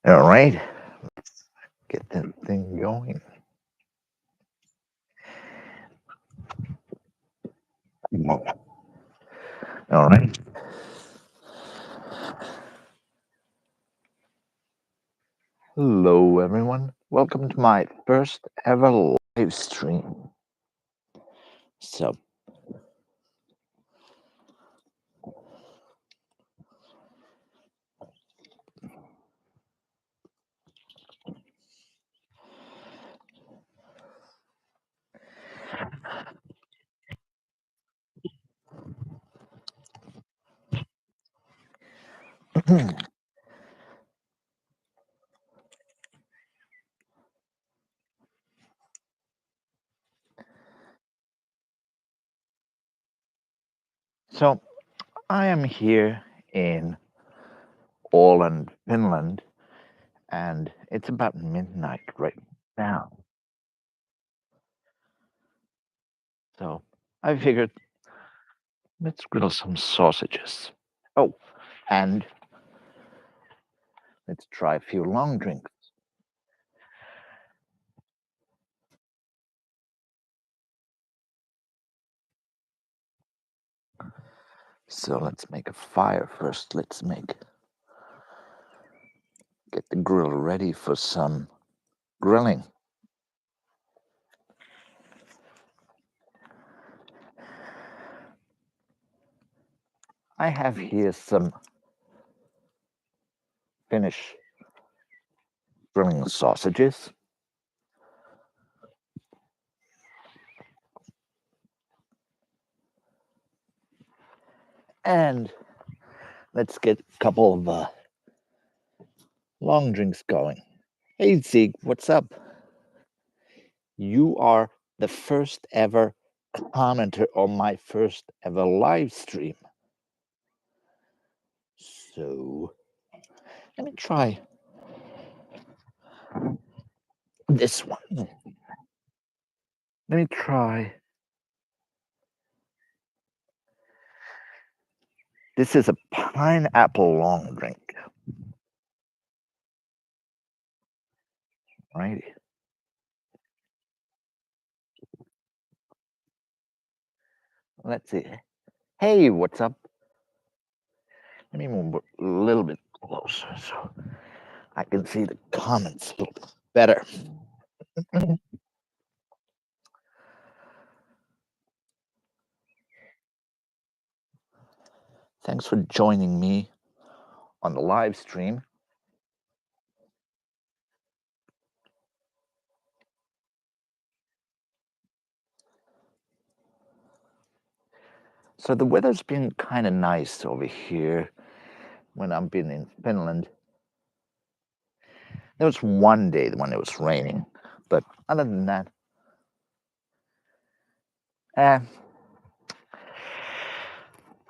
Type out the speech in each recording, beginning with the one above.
All right, let's get that thing going. All right. Hello, everyone. Welcome to my first ever live stream. So, so I am here in Åland, Finland, and it's about midnight right now. So I figured let's grill some sausages. Oh, and let's try a few long drinks. So let's make a fire first. Let's get the grill ready for some grilling. I have here some Finnish grilling sausages. And let's get a couple of long drinks going. Hey, Zeke, what's up? You are the first ever commenter on my first ever live stream. So let me try this one. Let me try. This is a pineapple long drink. Right? Let's see. Hey, what's up? Let me move a little bit closer so I can see the comments a little bit better. Thanks for joining me on the live stream. So the weather's been kind of nice over here when I've been in Finland. There was one day when it was raining, but other than that, eh.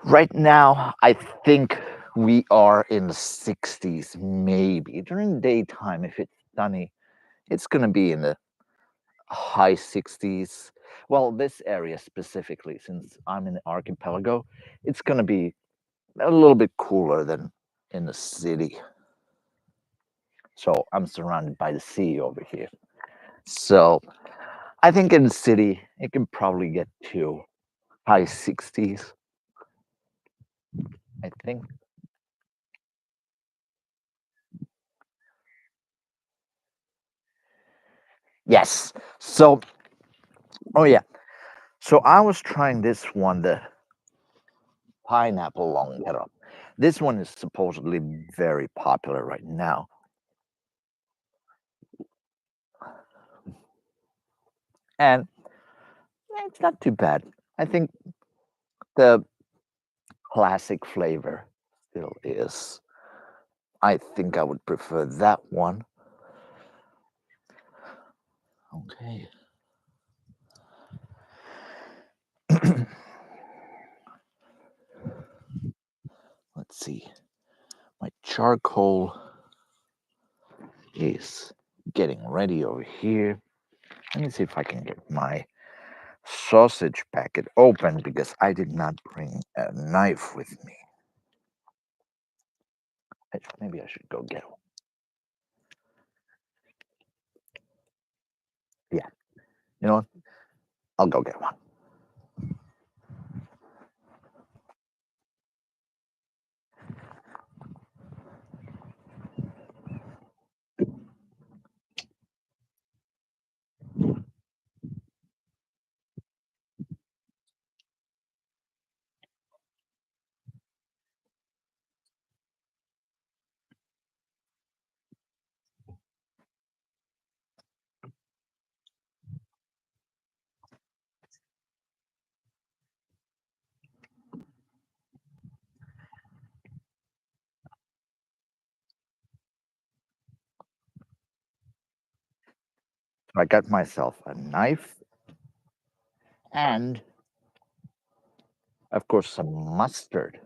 Right now, I think we are in the 60s, maybe. During daytime, if it's sunny, it's going to be in the high 60s. Well, this area specifically, since I'm in the archipelago, it's going to be a little bit cooler than in the city. So I'm surrounded by the sea over here. So I think in the city, it can probably get to high 60s. I think. Yes. So, oh yeah. So I was trying this one, the pineapple longero. This one is supposedly very popular right now. And it's not too bad. I think the classic flavor still is. I think I would prefer that one. Okay. Let's see. My charcoal is getting ready over here. Let me see if I can get my sausage packet open because I did not bring a knife with me. Maybe I should go get one. You know what? I'll go get one. So I got myself a knife and, of course, some mustard.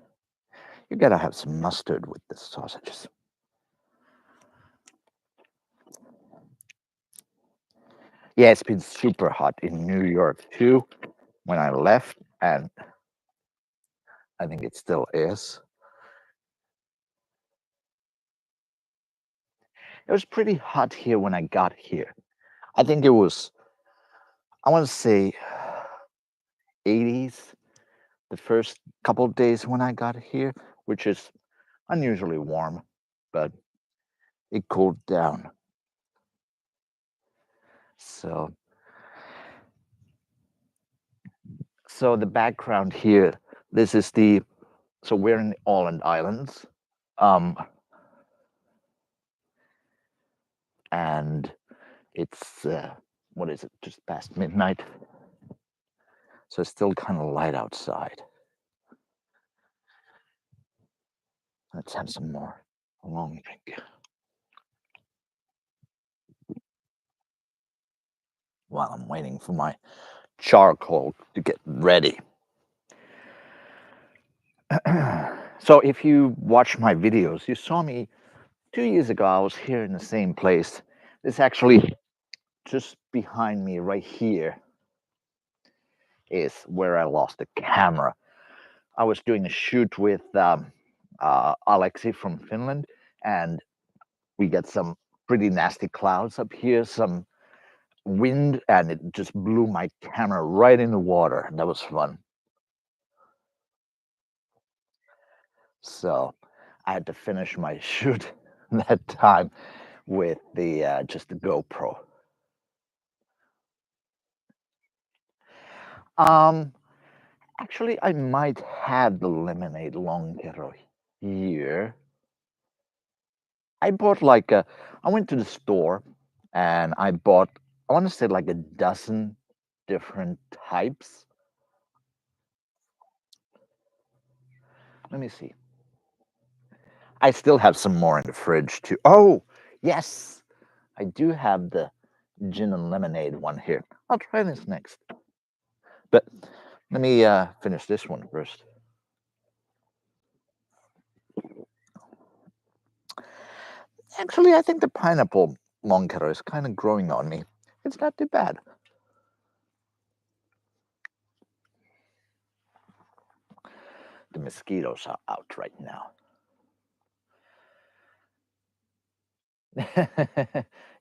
You gotta have some mustard with the sausages. Yeah, it's been super hot in New York too when I left, and I think it still is. It was pretty hot here when I got here. I think it was, I want to say 80s the first couple of days when I got here, which is unusually warm, but it cooled down. So, so the background here, this is the, so we're in the Åland Islands, um, and it's what is it? Just past midnight, so it's still kind of light outside. Let's have some more long drink while I'm waiting for my charcoal to get ready. So if you watch my videos, you saw me 2 years ago. I was here in the same place. This actually just behind me right here is where I lost the camera. I was doing a shoot with Alexi from Finland, and we get some pretty nasty clouds up here, some wind, and it just blew my camera right in the water. That was fun. So I had to finish my shoot that time with the just the GoPro. Um, Actually, I might have the lemonade lonkero here. I bought like a. I went to the store and I bought. I want to say like a dozen different types. Let me see. I still have some more in the fridge too. Oh, yes, I do have the gin and lemonade one here. I'll try this next. But let me finish this one first. Actually, I think the pineapple lonkero is kind of growing on me. It's not too bad. The mosquitoes are out right now.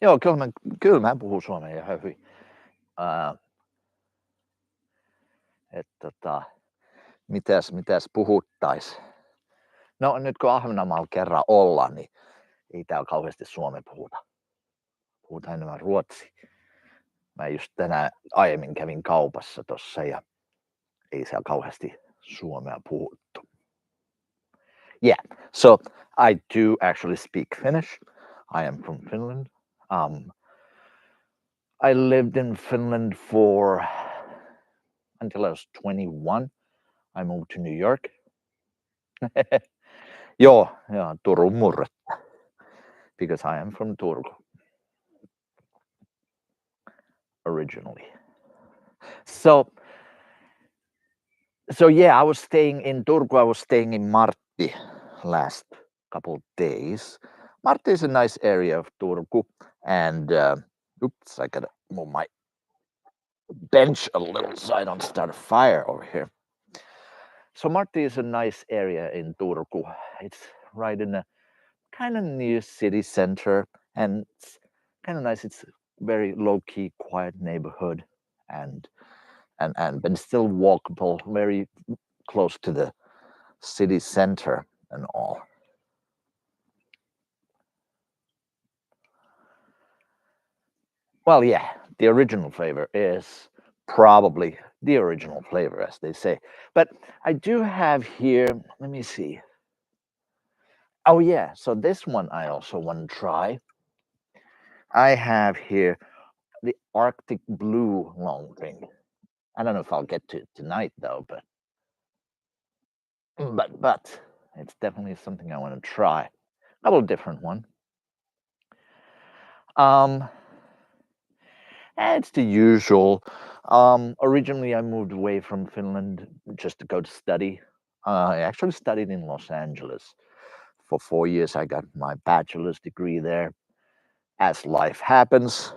Joo, kyllä mä puhun suomea ihan hyvin. Ää, mitäs puhuttais? No nyt kun Ahvenanmaalla kerran ollaan, niin ei täällä kauheasti suomea puhuta. Puhutaan enemmän ruotsia. Mä just tänään aiemmin kävin kaupassa tossa ja ei siellä kauheasti suomea puhuttu. Yeah, so I do actually speak Finnish. I am from Finland. I lived in Finland for until I was 21. I moved to New York. Joo, Turun murretta, because I am from Turku originally. So, so yeah, I was staying in Turku. I was staying in Martti last couple of days. Martti is a nice area of Turku, and oops, I gotta move my bench a little so I don't start a fire over here. So Martti is a nice area in Turku. It's right in a kind of near city center, and it's kind of nice. It's very low key, quiet neighborhood. and but still walkable, very close to the city center and all. Well, yeah, the original flavor is probably the original flavor, as they say. But I do have here, let me see. Oh, yeah, so this one I also want to try. I have here the Arctic Blue long drink. I don't know if I'll get to it tonight though, but it's definitely something I want to try. A little different one. Um, it's the usual. Originally, I moved away from Finland just to go to study. I actually studied in Los Angeles for 4 years. I got my bachelor's degree there. As life happens,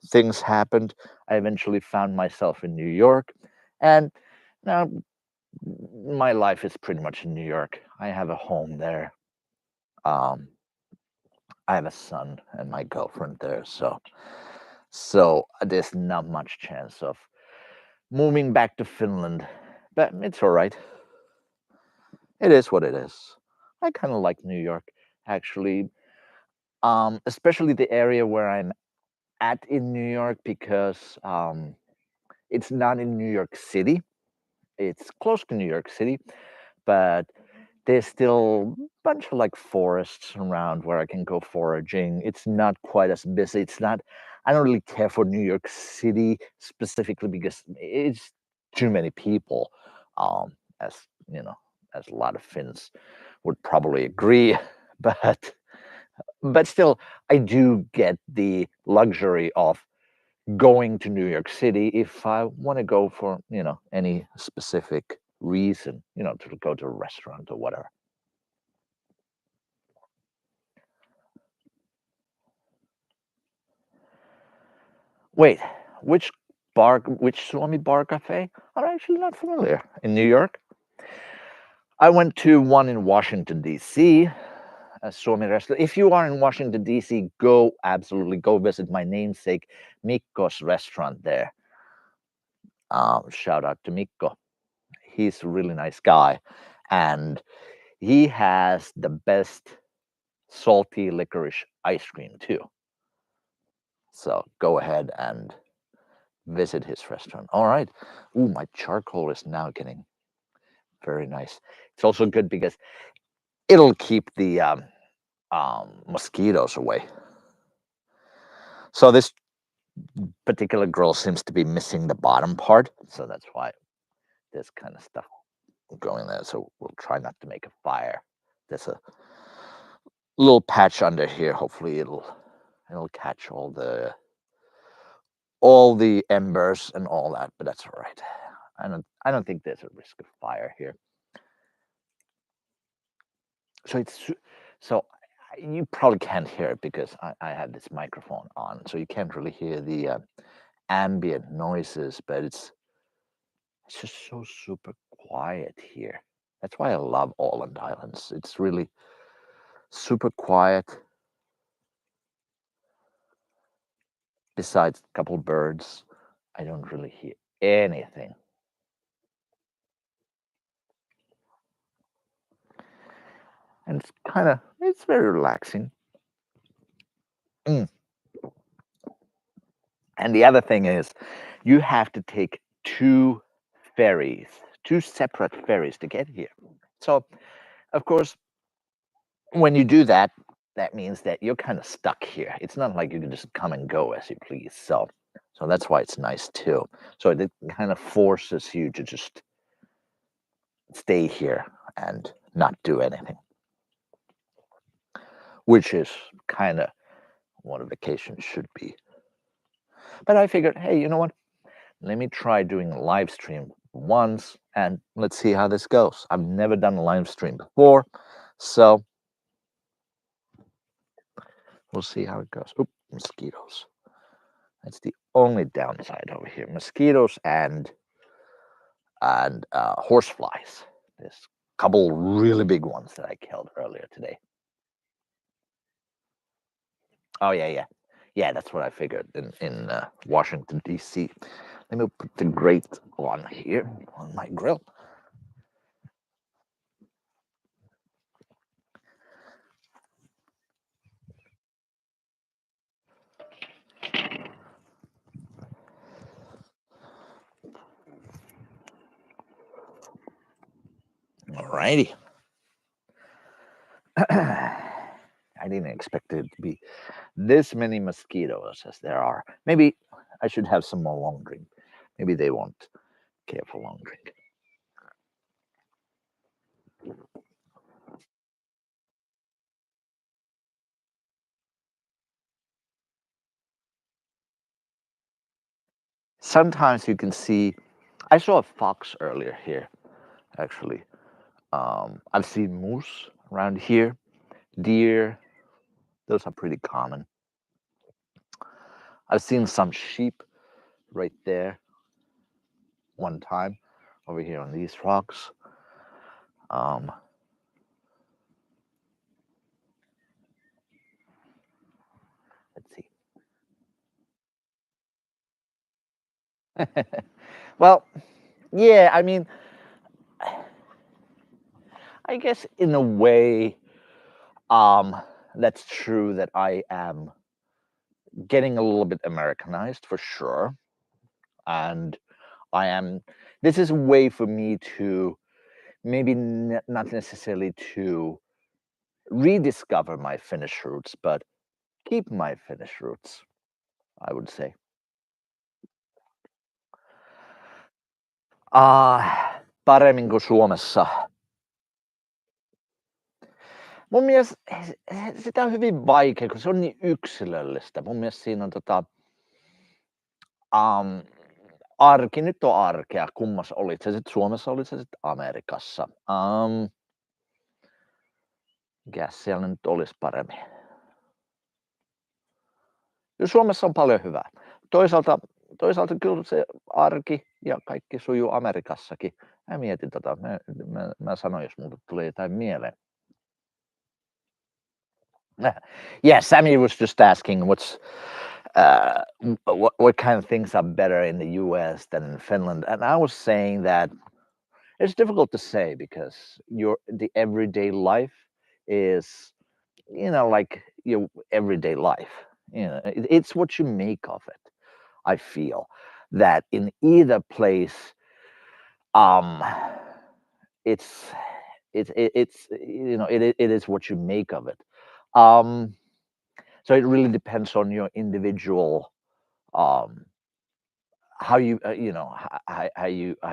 things happened. I eventually found myself in New York, and now my life is pretty much in New York. I have a home there. Um, I have a son and my girlfriend there, so there's not much chance of moving back to Finland, but it's all right. It is what it is. I kind of like New York, actually, especially the area where I'm at in New York because it's not in New York City. It's close to New York City, but there's still a bunch of like forests around where I can go foraging. It's not quite as busy. It's not, I don't really care for New York City specifically because it's too many people, as you know, as a lot of Finns would probably agree. But still, I do get the luxury of going to New York City if I want to go for, any specific reason, to go to a restaurant or whatever. Wait, which which Suomi bar cafe? I'm actually not familiar. In New York, I went to one in Washington D.C. A Suomi restaurant. If you are in Washington D.C., absolutely go visit my namesake Mikko's restaurant there. Shout out to Mikko. He's a really nice guy, and he has the best salty licorice ice cream too. So go ahead and visit his restaurant. All right. Ooh, my charcoal is now getting very nice. It's also good because it'll keep the mosquitoes away. So this particular grill seems to be missing the bottom part, so that's why this kind of stuff going there. So we'll try not to make a fire. There's a little patch under here. Hopefully it'll catch all the embers and all that, but that's all right. I don't think there's a risk of fire here. So you probably can't hear it because I have this microphone on, so you can't really hear the ambient noises, but it's just so super quiet here. That's why I love Åland Islands. It's really super quiet. Besides a couple birds, I don't really hear anything. And it's very relaxing. Mm. And the other thing is, you have to take ferries, two separate ferries to get here. So, of course, when you do that, that means that you're kind of stuck here. It's not like you can just come and go as you please. So that's why it's nice too. So it kind of forces you to just stay here and not do anything, which is kind of what a vacation should be. But I figured, hey, you know what? Let me try doing a live stream once and let's see how this goes. I've never done a live stream before, so we'll see how it goes. Oop, mosquitoes. That's the only downside over here. Mosquitoes and horseflies. There's a couple really big ones that I killed earlier today. Oh yeah, yeah, yeah. That's what I figured in Washington D.C. Let me put the grate on here on my grill. Alrighty. I didn't expect it to be this many mosquitoes as there are. Maybe I should have some more long drink. Maybe they won't care for long drink. Sometimes you can see, I saw a fox earlier here, actually. I've seen moose around here, deer, those are pretty common. I've seen some sheep right there one time over here on these rocks. Um, let's see. Well, yeah, I mean, I guess in a way, um, that's true that I am getting a little bit Americanized for sure. And I am, this is a way for me to maybe not necessarily to rediscover my Finnish roots, but keep my Finnish roots, I would say. Paremmin kuin Suomessa. Mun mielestä sitä on hyvin vaikea, kun se on niin yksilöllistä. Mun mielestä siinä on arki nyt on arkea, kummassa olit sä sitten Suomessa, olit sä sitten Amerikassa. Mikäs siellä nyt olisi paremmin? Ja Suomessa on paljon hyvää. Toisaalta kyllä se arki ja kaikki sujuu Amerikassakin. Mä mietin mä sanoin, jos multa tulee jotain mieleen. Yeah, Sammy was just asking what kind of things are better in the US than in Finland. And I was saying that it's difficult to say because the everyday life is, like your everyday life. It's what you make of it. I feel that in either place, um, it's it is what you make of it. Um, so it really depends on your individual, um, how you how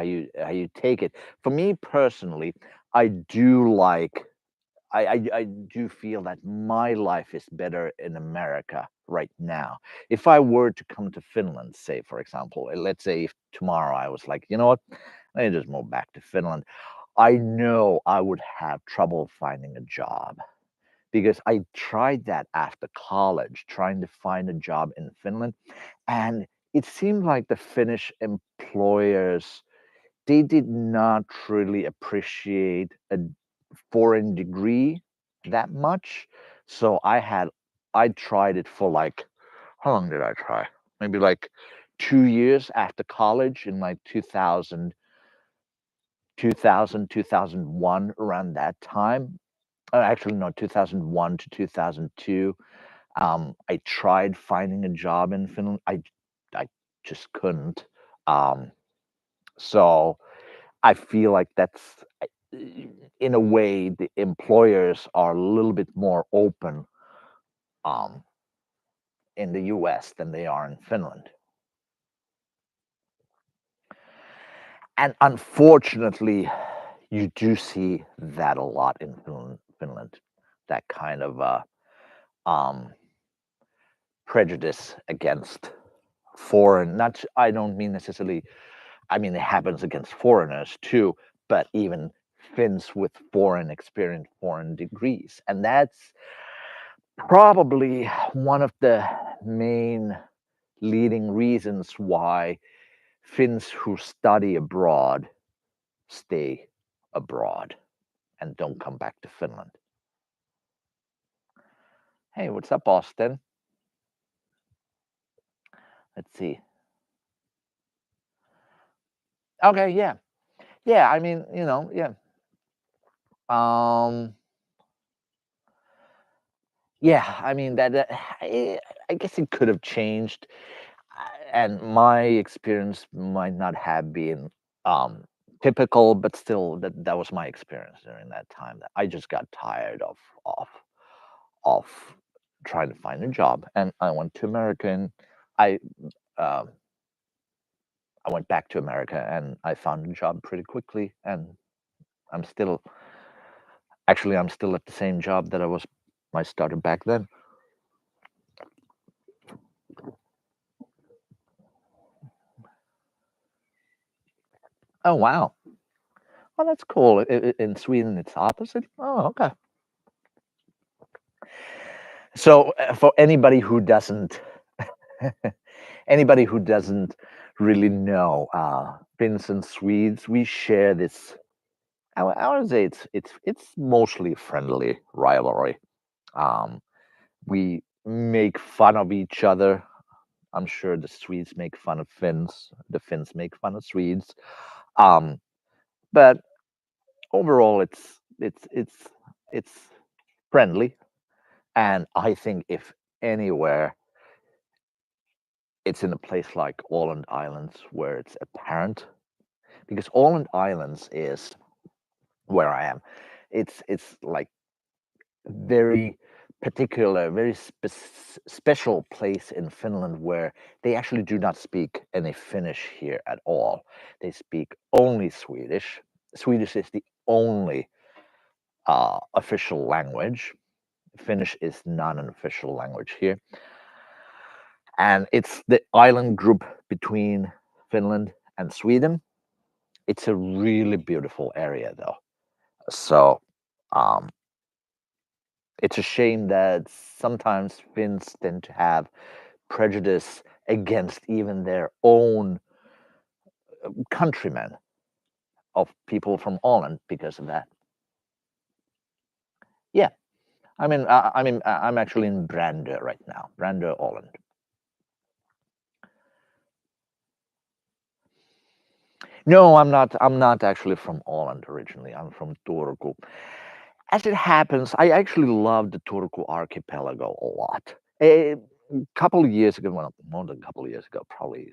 you take it. For me personally, I do like I do feel that my life is better in America right now. If I were to come to Finland, say for example, let's say if tomorrow I was like, you know what, let me just move back to Finland. I know I would have trouble finding a job because I tried that after college, trying to find a job in Finland, and it seemed like the Finnish employers, they did not really appreciate a foreign degree that much. So I tried it for like, how long did I try? Maybe like 2 years after college in like 2001, around that time. Actually, no, 2001 to 2002. I tried finding a job in Finland. I just couldn't. Um, so I feel like that's, in a way, the employers are a little bit more open, um, in the US than they are in Finland. And unfortunately, you do see that a lot in Finland, that kind of um, prejudice against foreign. Not, I don't mean necessarily. I mean, it happens against foreigners too, but even Finns with foreign experience, foreign degrees, and that's probably one of the main leading reasons why Finns who study abroad stay abroad and don't come back to Finland. Hey, what's up, Austin? Let's see. Okay, yeah. Yeah, I mean, yeah. Um, yeah, I mean that I guess it could have changed, and my experience might not have been um typical, but still that was my experience during that time. That I just got tired of trying to find a job, and I went to America, and I um I went back to America, and I found a job pretty quickly, and I'm still actually I'm still at the same job that I started back then. Oh wow. Oh, that's cool. In Sweden, it's opposite. Oh, okay. So for anybody who doesn't really know, Finns and Swedes, we share this. I would say it's mostly friendly rivalry. Um, we make fun of each other. I'm sure the Swedes make fun of Finns. The Finns make fun of Swedes. Um, but overall, it's friendly. And I think if anywhere, it's in a place like Åland Islands where it's apparent, because Åland Islands is where I am. It's like very particular, very special place in Finland where they actually do not speak any Finnish here at all. They speak only Swedish. Swedish is the only official language. Finnish is not an official language here. And it's the island group between Finland and Sweden. It's a really beautiful area, though. So um, it's a shame that sometimes Finns tend to have prejudice against even their own countrymen of people from Holland because of that. Yeah, I'm actually in Brande right now, Brande, Holland. No, I'm not. I'm not actually from Holland originally. I'm from Turku. As it happens, I actually love the Turku archipelago a lot. A couple of years ago, well, more than a couple of years ago, probably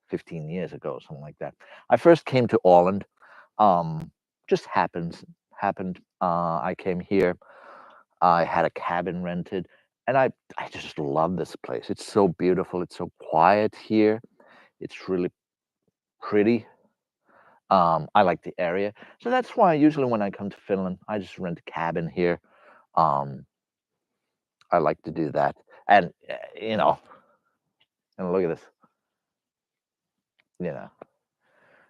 15 years ago, something like that. I first came to Holland. Um, just happened. I came here. I had a cabin rented, and I just love this place. It's so beautiful. It's so quiet here. It's really pretty. I like the area, so that's why usually when I come to Finland, I just rent a cabin here. Um, I like to do that, and and look at this. You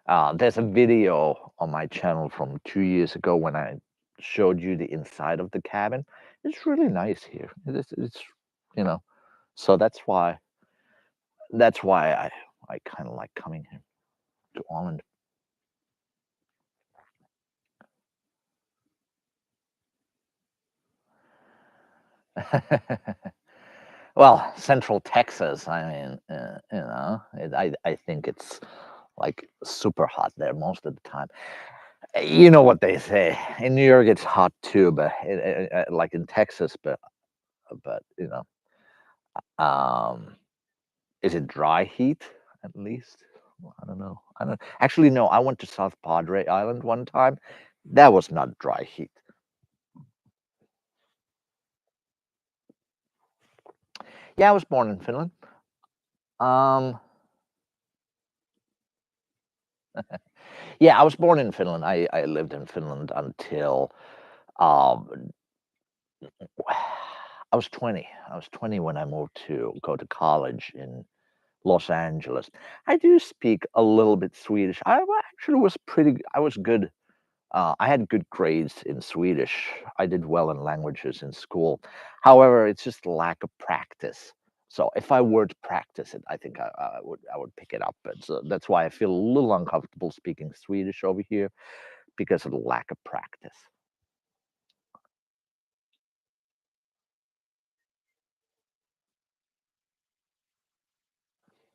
know, there's a video on my channel from 2 years ago when I showed you the inside of the cabin. It's really nice here. It's you know, so that's why I kind of like coming here to Holland. Well, Central Texas. I mean, I think it's like super hot there most of the time. You know what they say in New York, it's hot too, but like in Texas, but um, is it dry heat at least? Well, I don't know. I don't actually no. I went to South Padre Island one time. That was not dry heat. Yeah, I was born in Finland. Um, yeah, I was born in Finland. I lived in Finland until um, I was 20. I was 20 when I moved to go to college in Los Angeles. I do speak a little bit Swedish. Actually was I was good. I had good grades in Swedish. I did well in languages in school. However, it's just lack of practice. So if I were to practice it, I think I would pick it up. But so that's why I feel a little uncomfortable speaking Swedish over here because of the lack of practice.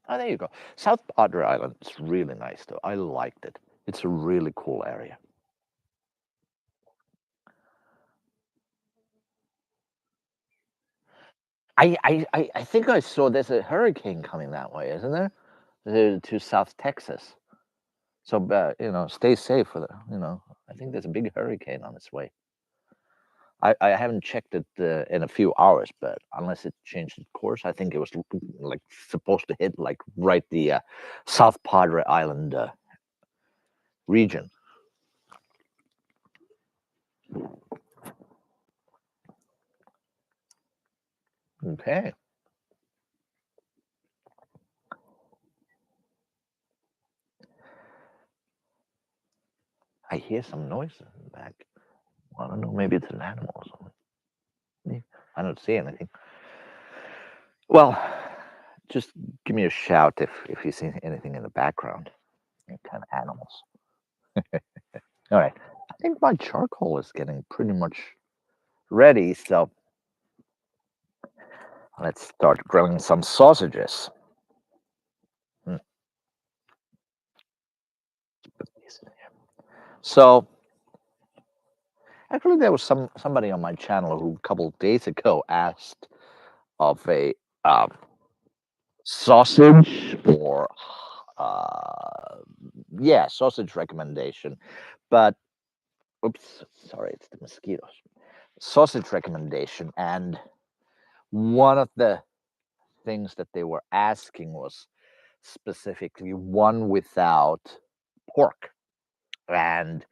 Oh, there you go. South Padre Island is really nice, though. I liked it. It's a really cool area. I think I saw there's a hurricane coming that way, isn't there? To South Texas. So, stay safe for the, I think there's a big hurricane on its way. I haven't checked it in a few hours, but unless it changed its course, I think it was like supposed to hit like right the South Padre Island region. Okay, I hear some noises in the back. I don't know, maybe it's an animal or something. Yeah, I don't see anything. Well, just give me a shout if you see anything in the background. Any kind of animals. All right. I think my charcoal is getting pretty much ready, so let's start grilling some sausages. Mm, put these in here. So actually, there was somebody on my channel who a couple of days ago asked of a um, sausage or uh, yeah, sausage recommendation, but oops, sorry, it's the mosquitoes. Sausage recommendation, and one of the things that they were asking was specifically one without pork. And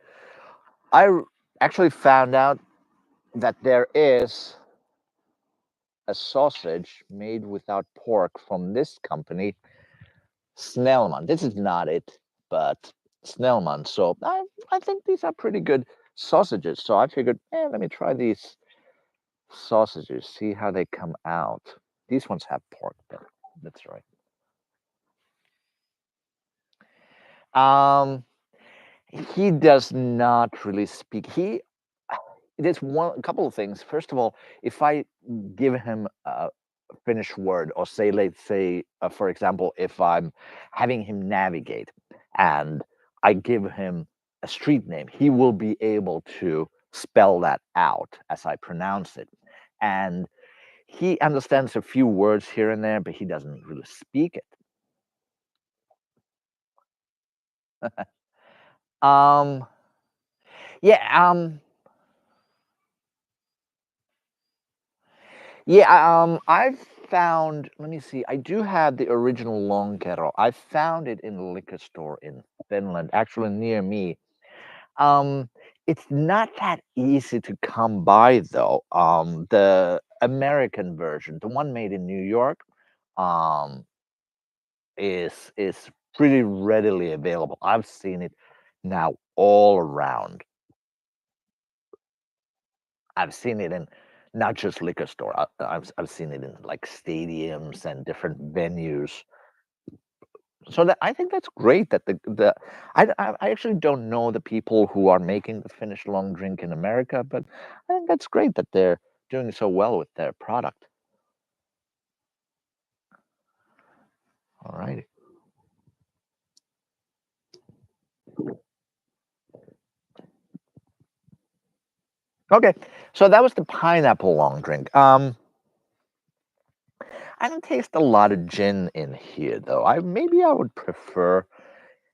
actually found out that there is a sausage made without pork from this company, Snellman. This is not it, but Snellman. So I think these are pretty good sausages. So I figured, let me try these sausages, see how they come out. These ones have pork, but that's right. Um, he does not really speak. There's a couple of things. First of all, if I give him a Finnish word, or say, let's say, for example, if I'm having him navigate and I give him a street name, he will be able to spell that out as I pronounce it. And he understands a few words here and there, but he doesn't really speak it. Um, yeah, I've found. Let me see. I do have the original long kettle. I found it in a liquor store in Finland, actually near me. Um, it's not that easy to come by though. The American version, the one made in New York, um, is pretty readily available. I've seen it now all around. I've seen it in not just liquor store. I've seen it in like stadiums and different venues. So that I think that's great that I actually don't know the people who are making the Finnish long drink in America, but I think that's great that they're doing so well with their product. All right. Okay. So that was the pineapple long drink. I don't taste a lot of gin in here though. I would prefer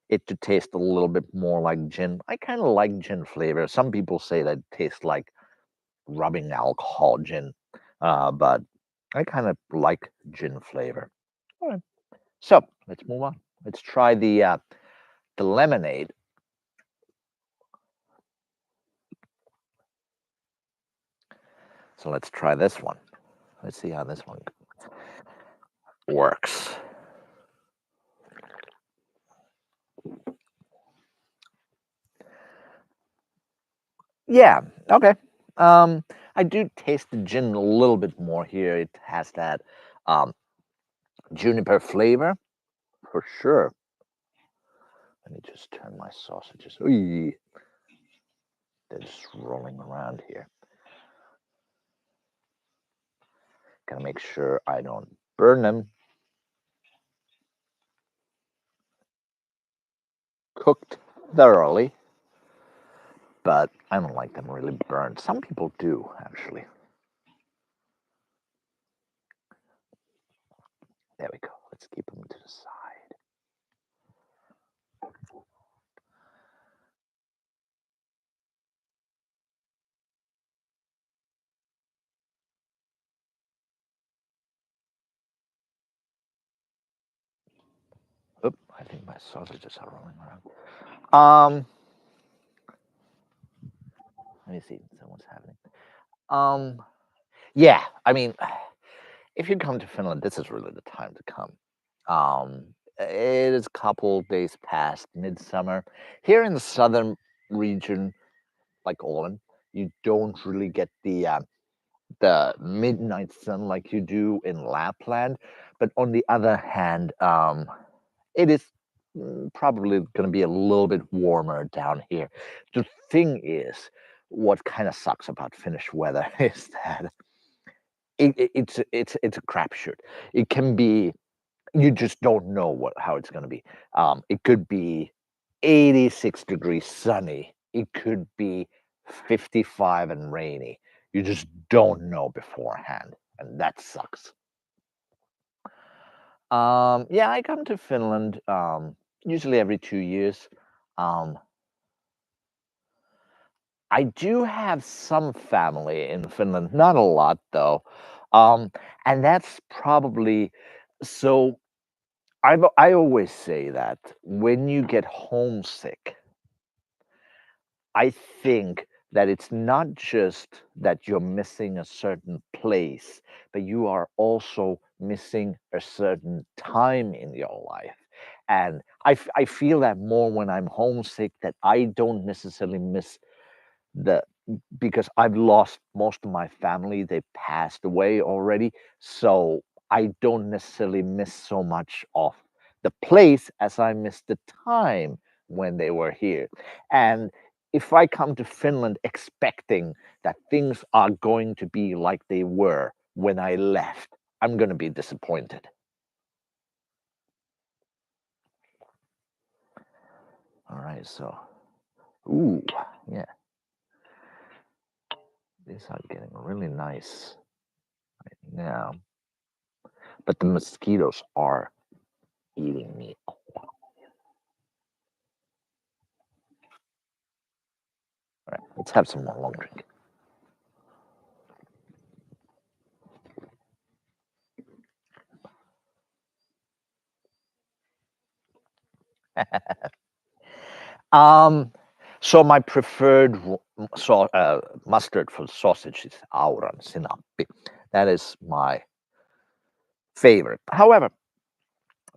it to taste a little bit more like gin. I kind of like gin flavor. Some people say that it tastes like rubbing alcohol gin, but I kind of like gin flavor. All right, so let's move on. Let's try the lemonade. So let's try this one. Let's see how this one works. Yeah, okay. I do taste the gin a little bit more here. It has that um, juniper flavor for sure. Let me just turn my sausages. Ooh, they're just rolling around here. Gotta make sure I don't burn them. cooked thoroughly, but I don't like them really burnt. Some people do, actually. There we go. Let's keep them to the side. Oop, I think my sausages are rolling around. Let me see. So what's happening? Um, yeah, I mean, if you come to Finland, this is really the time to come. It is a couple days past midsummer. Here in the southern region, like Åland, you don't really get the midnight sun like you do in Lapland. But on the other hand, it is probably going to be a little bit warmer down here. The thing is, what kind of sucks about Finnish weather is that it's a crapshoot. It can be you just don't know how it's going to be. It could be 86 degrees sunny. It could be 55 and rainy. You just don't know beforehand, and that sucks. Yeah, I come to Finland usually every 2 years. Um, I do have some family in Finland, not a lot though, and that's probably so. I always say that when you get homesick, I think that it's not just that you're missing a certain place, but you are also missing a certain time in your life. And I feel that more when I'm homesick, that I don't necessarily miss the because I've lost most of my family. They passed away already. So I don't necessarily miss so much of the place as I miss the time when they were here. And if I come to Finland expecting that things are going to be like they were when I left, I'm going to be disappointed. All right. So, ooh, yeah, these are getting really nice now. But the mosquitoes are eating me. All right, let's have some more long drink. um, so my preferred mustard for sausage is auran sinappi. That is my favorite. However,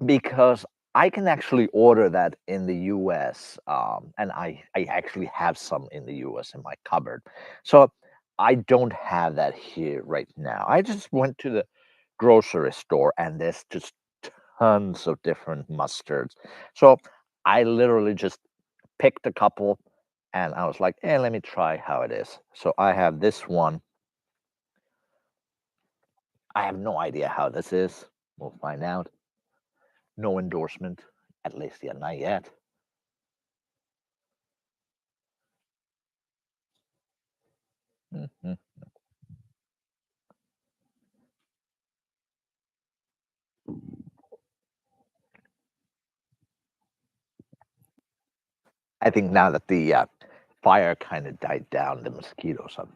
because I can actually order that in the US, and I actually have some in the US in my cupboard. So I don't have that here right now. I just went to the grocery store and there's just tons of different mustards. So I literally just picked a couple and I was like, let me try how it is. So I have this one. I have no idea how this is. We'll find out. No endorsement, at least yet, not yet. Mhm. I think now that the fire kind of died down, the mosquitoes are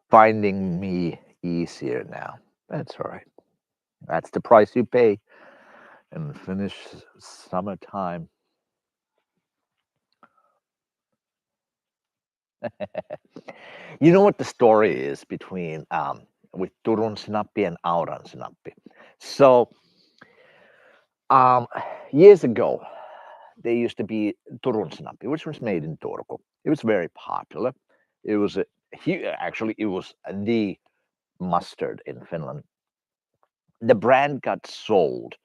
finding me easier now. That's all right. That's the price you pay in the Finnish summertime. You know what the story is between with Turun Snappi and Auran Snappi? So um, years ago, there used to be Turun Snappi, which was made in Turku. It was very popular. It was actually it was the mustard in Finland. The brand got sold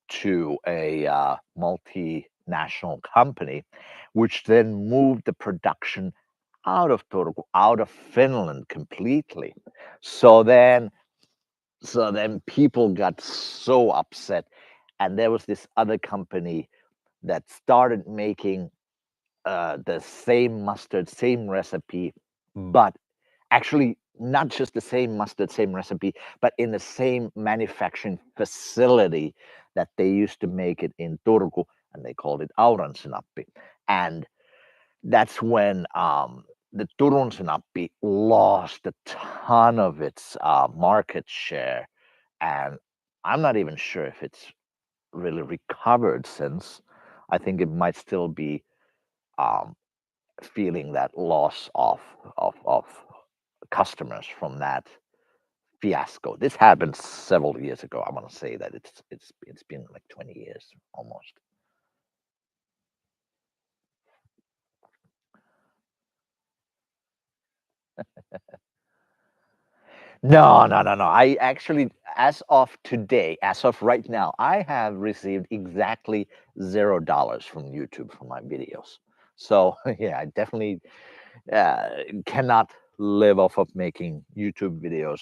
to a multinational company, which then moved the production out of Turku, out of Finland completely. So then, so then people got so upset, and there was this other company that started making the same mustard, same recipe, but actually not just the same mustard, same recipe, but in the same manufacturing facility that they used to make it in Turku, and they called it Auransinappi. And that's when the Turunsinappi lost a ton of its market share, and I'm not even sure if it's really recovered since. I think it might still be um, feeling that loss of customers from that fiasco. This happened several years ago. I want to say that it's been like 20 years almost. No, no, no, no. I actually, as of today, as of right now, I have received exactly $0 from YouTube for my videos. So yeah, I definitely uh, cannot live off of making YouTube videos.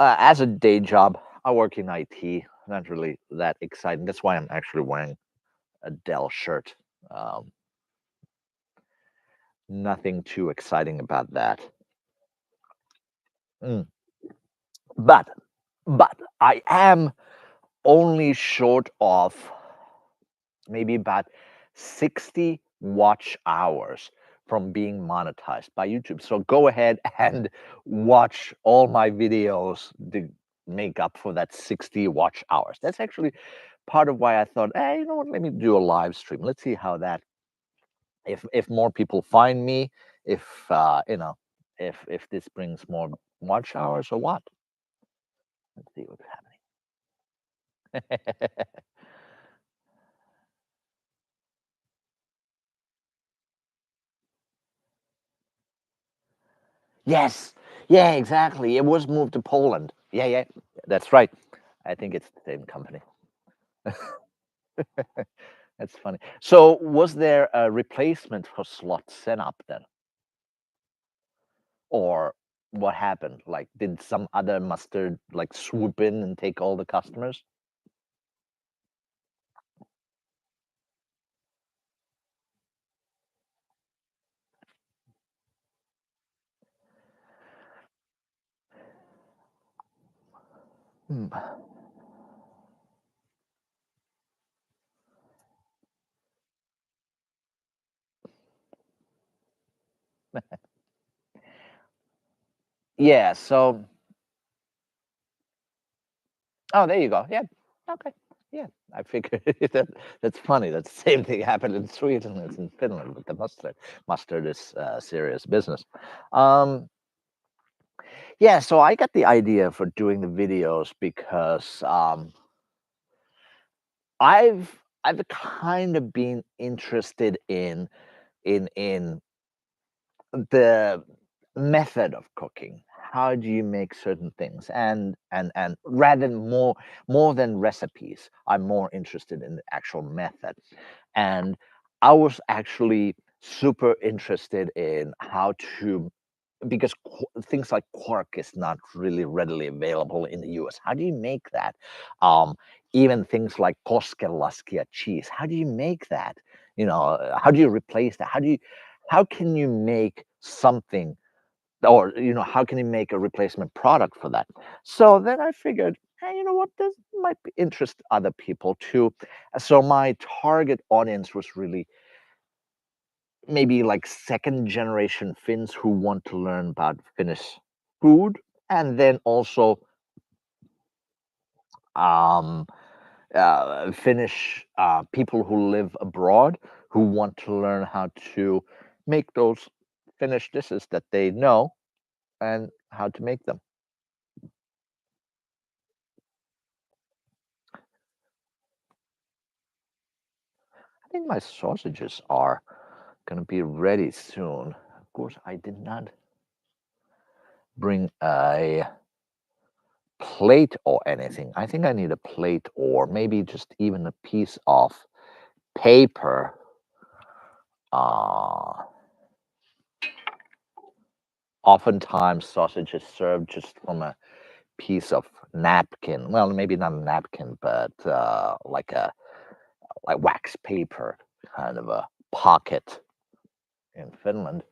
As a day job, I work in IT. Not really that exciting. That's why I'm actually wearing a Dell shirt. Um, Nothing too exciting about that. Mm. But but I am only short of maybe about 60 watch hours from being monetized by YouTube. So go ahead and watch all my videos to make up for that 60 watch hours. That's actually part of why I thought, hey, you know what, let me do a live stream. Let's see how that, if more people find me, if if this brings more watch hours or what. Let's see what's happening. Yes. Yeah, exactly. It was moved to Poland. Yeah, yeah. That's right. I think it's the same company. That's funny. So was there a replacement for Slot Setup then? Or what happened? Like did some other mustard like swoop in and take all the customers? Hmm. Yeah, so oh, there you go. Yeah. Okay. Yeah. I figured that's funny. That's the same thing happened in Sweden as in Finland with the mustard. Mustard is serious business. Um, yeah, so I got the idea for doing the videos because I've kind of been interested in the method of cooking. How do you make certain things? And rather than more than recipes, I'm more interested in the actual method. And I was actually super interested in how to, because things like quark is not really readily available in the US. How do you make that? Um, Even things like koskenlaskia cheese. How do you make that? How do you replace that? How can you make something, or how can you make a replacement product for that? So then I figured, hey, you know what? This might interest other people too. So my target audience was really maybe like second generation Finns who want to learn about Finnish food, and then also um, Finnish people who live abroad who want to learn how to make those Finnish dishes that they know and how to make them. I think my sausages are gonna be ready soon. Of course, I did not bring a plate or anything. I think I need a plate or maybe just even a piece of paper. Uh, Oftentimes sausage is served just from a piece of napkin. Well, maybe not a napkin, but like like wax paper kind of a pocket in Finland.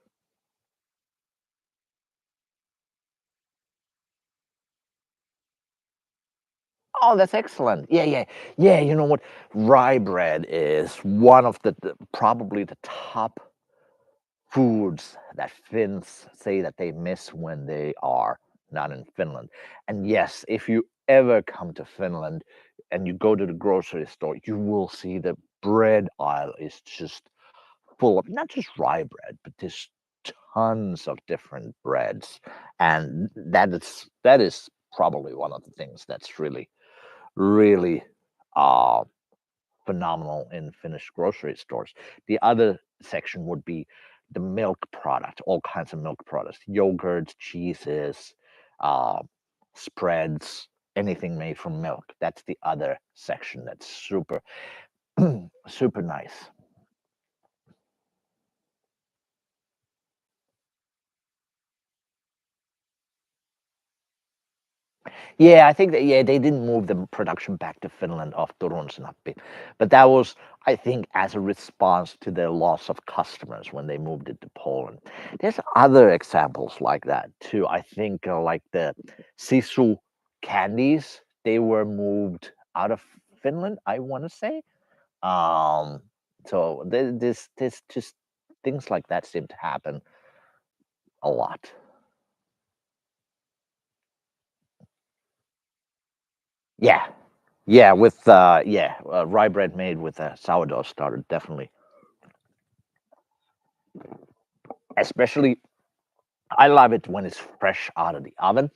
Oh, that's excellent. Yeah, yeah, yeah. You know what? Rye bread is one of the probably the top foods that Finns say that they miss when they are not in Finland. And yes, if you ever come to Finland and you go to the grocery store, you will see the bread aisle is just full of not just rye bread, but there's tons of different breads. And that is probably one of the things that's really uh phenomenal in Finnish grocery stores. The other section would be the milk product, all kinds of milk products, yogurts, cheeses, uh, spreads, anything made from milk. That's the other section that's super, super nice. Yeah, I think that yeah they didn't move the production back to Finland off Turun Snappi, but that was I think as a response to their loss of customers when they moved it to Poland. There's other examples like that too. I think like the sisu candies they were moved out of Finland. I want to say. Um, so this just things like that seem to happen a lot. Yeah, yeah, with rye bread made with a sourdough starter, definitely. Especially, I love it when it's fresh out of the oven.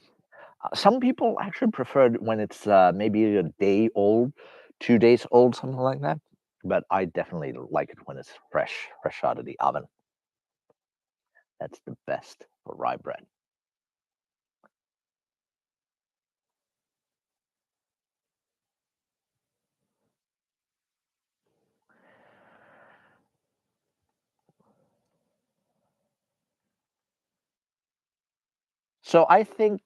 Some people actually prefer it when it's maybe a day old, 2 days old, something like that. But I definitely like it when it's fresh out of the oven. That's the best for rye bread. So I think,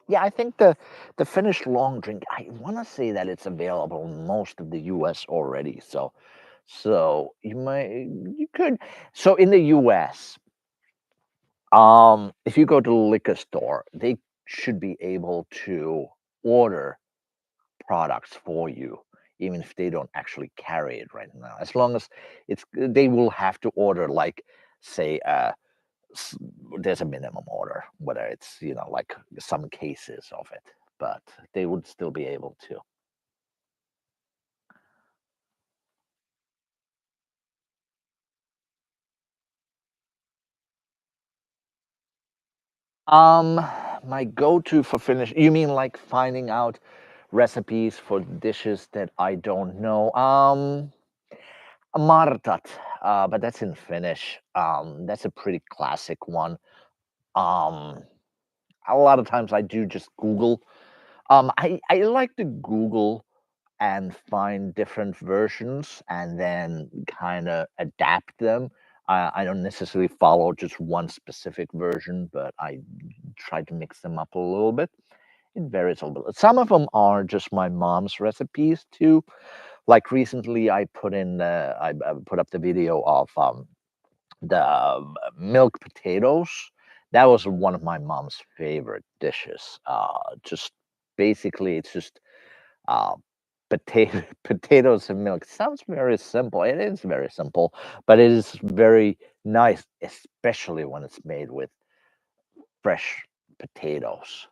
yeah, I think the Finnish long drink. I want to say that it's available in most of the U.S. already. So you could. So in the U.S. If you go to the liquor store, they should be able to order products for you, even if they don't actually carry it right now. As long as they will have to order, like, say, s- there's a minimum order, whether it's, like some cases of it, but they would still be able to. Um, my go-to for Finnish, you mean like finding out recipes for dishes that I don't know? Martat, but that's in Finnish. That's a pretty classic one. Um, a lot of times I do just Google. I like to Google and find different versions and then kind of adapt them. I don't necessarily follow just one specific version, but I try to mix them up a little bit. It varies a little bit. Some of them are just my mom's recipes too. Like recently, I put up the video of the milk potatoes. That was one of my mom's favorite dishes. Just basically, it's just uh, potatoes and milk. Sounds very simple. It is very simple, but it is very nice, especially when it's made with fresh potatoes.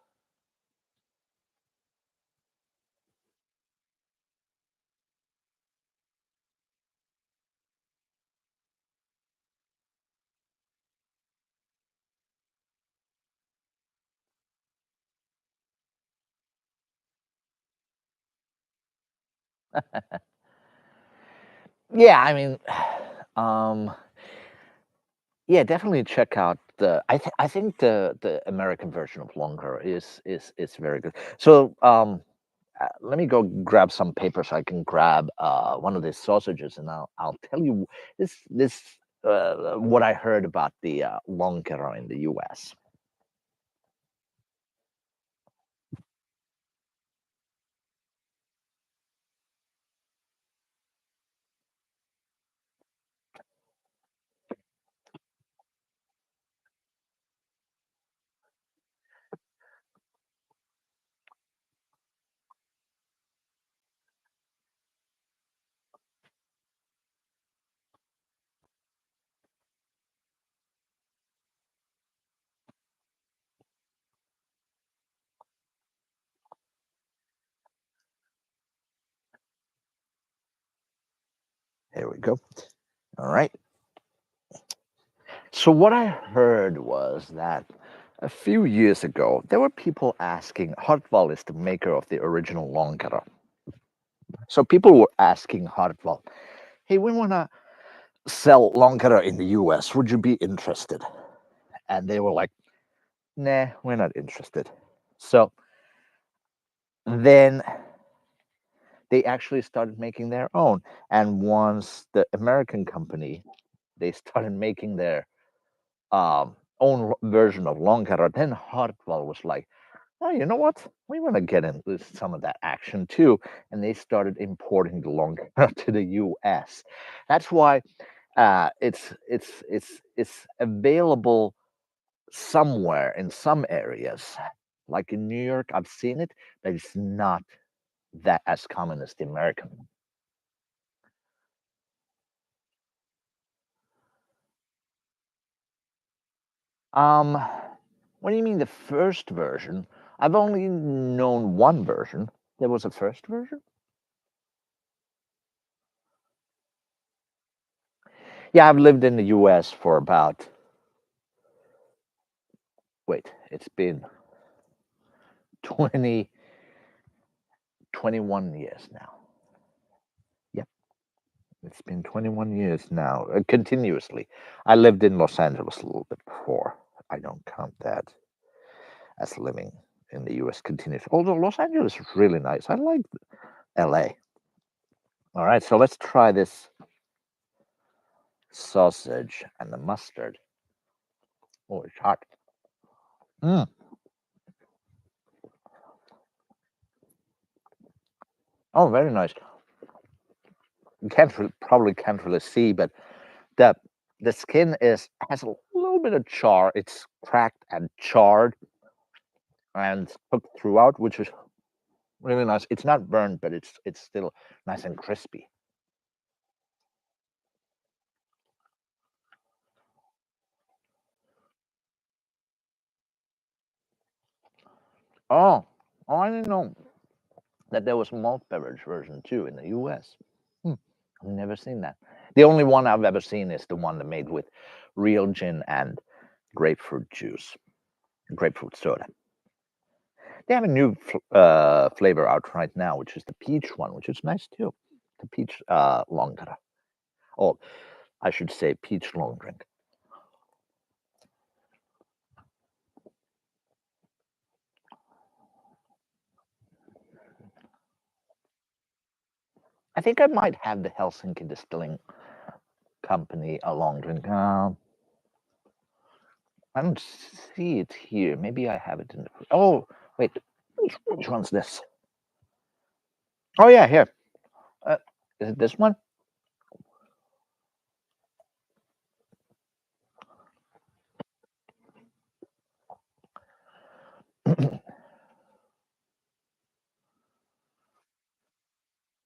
Yeah, I mean, um, yeah, definitely check out I think the American version of Longer is very good. So let me go grab some paper so I can grab one of these sausages, and I'll tell you this what I heard about the Lonkero in the U.S. Here we go. All right. So what I heard was that a few years ago there were people asking. Hartwall is the maker of the original Lonkero. So people were asking Hartwall, "Hey, we want to sell Lonkero in the U.S. Would you be interested?" And they were like, "Nah, we're not interested." So then they actually started making their own. And once the American company, they started making their own version of Lonkero, then Hartwall was like, "Oh, you know what? We want to get into some of that action too." And they started importing the Lonkero to the U.S. That's why it's available somewhere in some areas, like in New York. I've seen it, but it's not that as common as the American. Um, what do you mean the first version? I've only known one version. There was a first version? Yeah, I've lived in the US for about, wait, it's been 20, 21 years now. Yep, it's been 21 years now, continuously. I lived in Los Angeles a little bit before. I don't count that as living in the US continuously. Although Los Angeles is really nice. I like LA. All right, so let's try this sausage and the mustard. Oh, it's hot. Mm. Oh, very nice. You probably can't really see, but the the skin is has a little bit of char. It's cracked and charred and cooked throughout, which is really nice. It's not burned, but it's still nice and crispy. Oh, oh, I didn't know that there was a malt beverage version too in the U.S. Hmm. I've never seen that. The only one I've ever seen is the one that made with real gin and grapefruit juice, grapefruit soda. They have a new flavor out right now, which is the peach one, which is nice too. The peach long drink. Oh, I should say peach long drink. I think I might have the Helsinki Distilling Company a long drink. I don't see it here. Maybe I have it in the. Oh, wait. Which one's this? Oh yeah, here. Uh, is it this one?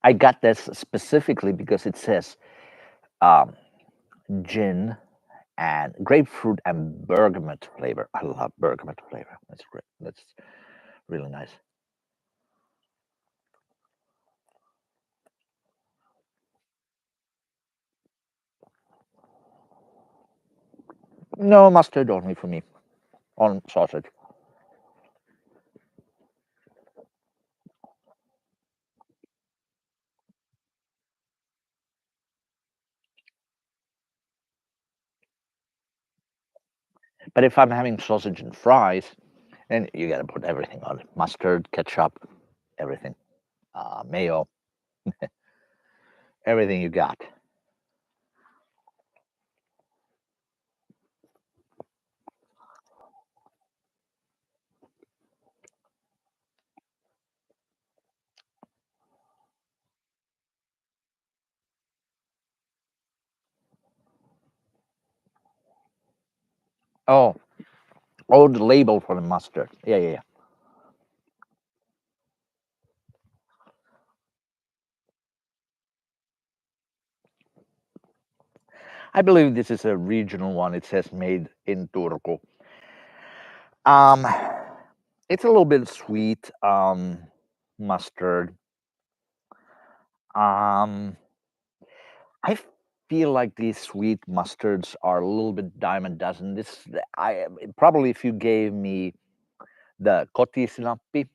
I got this specifically because it says um, gin and grapefruit and bergamot flavor. I love bergamot flavor. That's great. That's really nice. No mustard only for me on sausage. But if I'm having sausage and fries, then you gotta put everything on it: mustard, ketchup, everything, mayo, everything you got. Oh, oh, the label for the mustard. Yeah, yeah, yeah. I believe this is a regional one. It says made in Turku. Um, it's a little bit sweet. Mustard. Um, I feel like these sweet mustards are a little bit dime a dozen. This I probably if you gave me the kotisinappi,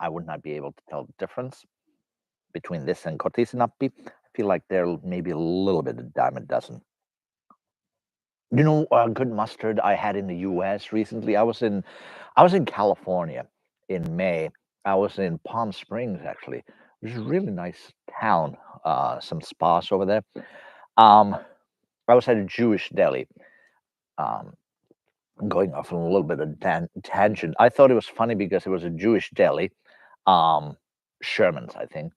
I would not be able to tell the difference between this and kotisinappi. I feel like they're maybe a little bit a dime a dozen. You know, a good mustard I had in the U.S. recently. I was in California in May. I was in Palm Springs actually, which is a really nice town. Some spas over there. Um, I was at a Jewish deli. Um, going off on a little bit of tangent. I thought it was funny because it was a Jewish deli, um, Sherman's, I think,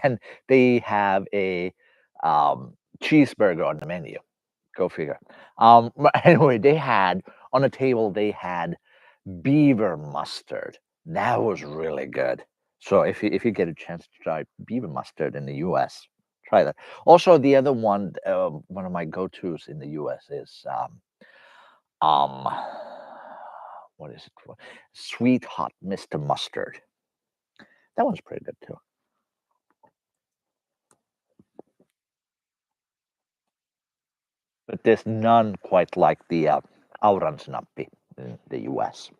and they have a cheeseburger on the menu. Go figure. But anyway, they had on the table they had beaver mustard. That was really good. So if you get a chance to try beaver mustard in the U.S., try that. Also, the other one of my go-tos in the U.S. is um, what is it for? Sweet hot Mr. Mustard. That one's pretty good too. But there's none quite like the Auransnappi in the U.S.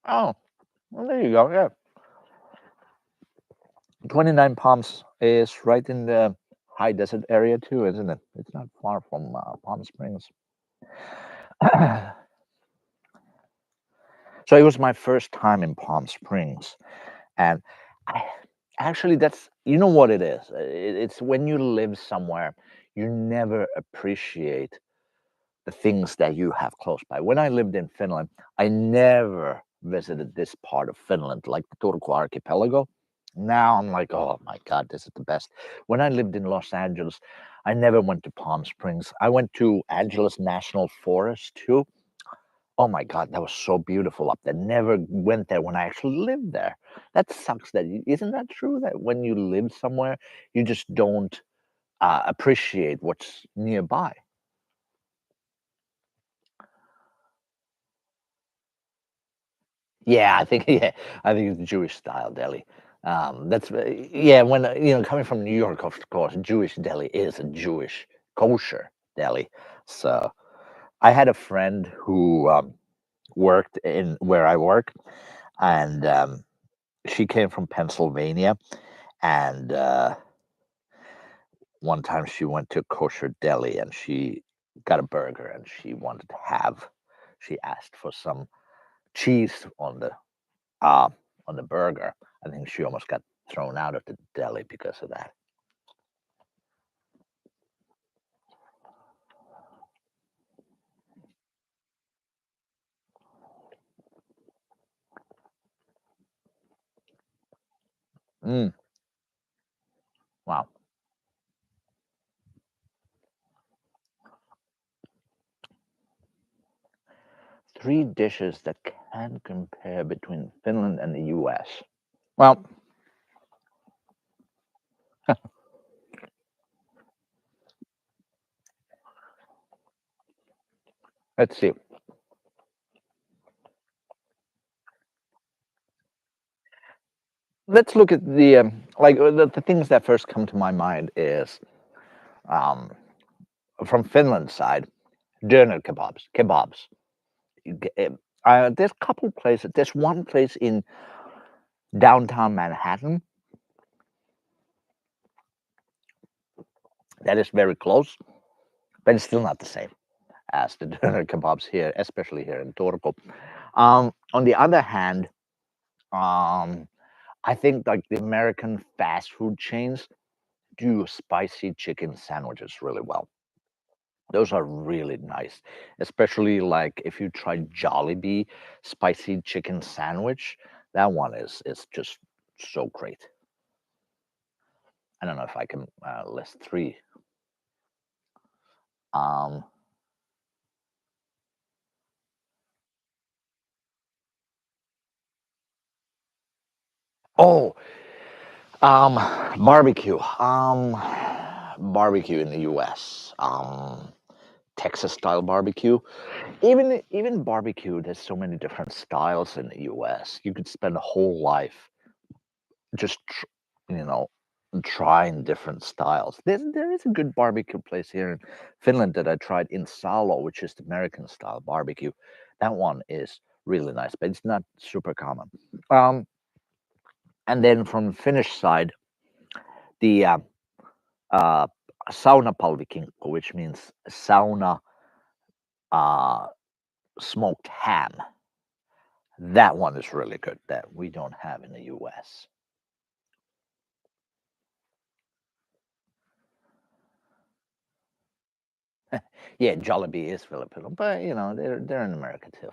Oh, well, there you go. Yeah, 29 Palms is right in the high desert area too, isn't it? It's not far from Palm Springs. So it was my first time in Palm Springs, and I actually that's you know what it is. It's when you live somewhere, you never appreciate the things that you have close by. When I lived in Finland, I never visited this part of Finland, like the Turku archipelago. Now I'm like, oh my God, this is the best. When I lived in Los Angeles, I never went to Palm Springs. I went to Angeles National Forest too. Oh my God, that was so beautiful up there. Never went there when I actually lived there. That sucks. Isn't that true? That when you live somewhere, you just don't appreciate what's nearby. Yeah, I think yeah, I think it's Jewish style deli. That's yeah. When coming from New York, of course, Jewish deli is a Jewish kosher deli. So I had a friend who worked in where I work, and she came from Pennsylvania, and one time she went to a kosher deli and she got a burger and she wanted to have. She asked for some cheese uh, on the burger. I think she almost got thrown out of the deli because of that. Mm, wow. Three dishes that can compare between Finland and the US. Well, let's see. Let's look at the things that first come to my mind is um, from Finland's side, doner kebabs. Kebabs. There's a couple places. There's one place in downtown Manhattan that is very close, but it's still not the same as the doner kebabs here, especially here in Turku. On the other hand, um, I think like the American fast food chains do spicy chicken sandwiches really well. Those are really nice, especially like if you try Jollibee spicy chicken sandwich. That one is just so great. I don't know if I can list three. Um, oh, Um, barbecue. Barbecue in the U.S. Texas style barbecue. Even barbecue, there's so many different styles in the US. You could spend a whole life just you know trying different styles. There is a good barbecue place here in Finland that I tried in Salo, which is the American style barbecue. That one is really nice, but it's not super common. Um, and then from the Finnish side, the uh, saunapalvikinkku, which means sauna uh, smoked ham. That one is really good that we don't have in the US. Yeah, Jollibee is Filipino, but they're in America too.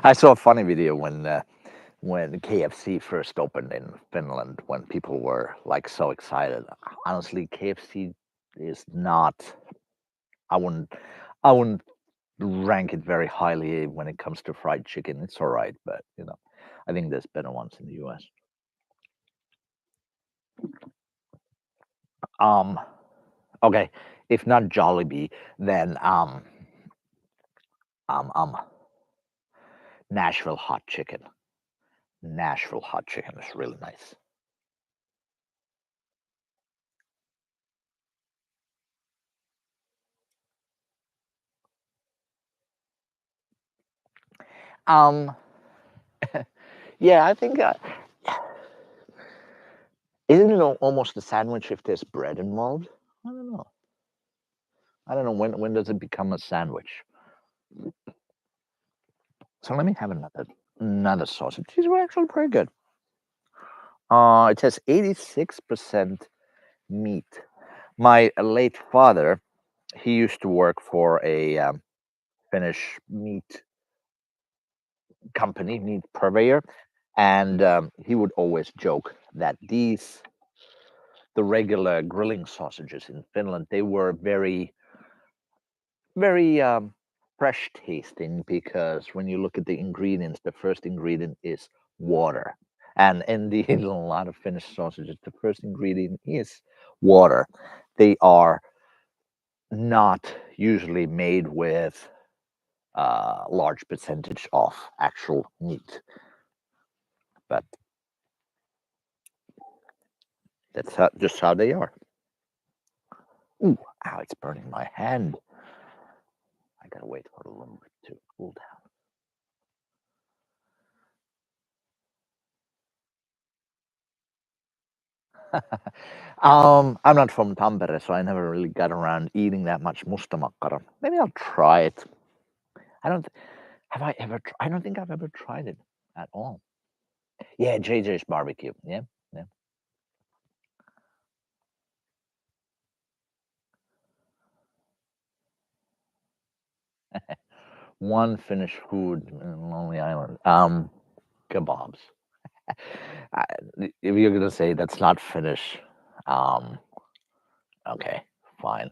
I saw a funny video when KFC first opened in Finland, when people were like so excited. Honestly, KFC is not. I wouldn't. I wouldn't rank it very highly when it comes to fried chicken. It's all right, but I think there's better ones in the US. Um, okay, if not Jollibee, then um, um, Nashville hot chicken. Nashville hot chicken is really nice. Um, yeah, I think isn't it almost a sandwich if there's bread involved? I don't know. I don't know when does it become a sandwich. So let me have another sausage. These were actually pretty good. It says 86% meat. My late father, he used to work for a Finnish meat company, meat purveyor, and he would always joke that the regular grilling sausages in Finland, they were very fresh tasting because when you look at the ingredients, the first ingredient is water. And in a lot of Finnish sausages, the first ingredient is water. They are not usually made with a large percentage of actual meat, but just how they are. Ooh, ow, it's burning my hand. I gotta wait for a little bit to cool down. I'm not from Tampere, so I never really got around eating that much mustamakkara. Maybe I'll try it. I don't. Have I ever? I don't think I've ever tried it at all. Yeah, JJ's barbecue. Yeah, yeah. One Finnish food in Lonely Island. Kebabs. I, if you're gonna say that's not Finnish, um, okay, fine.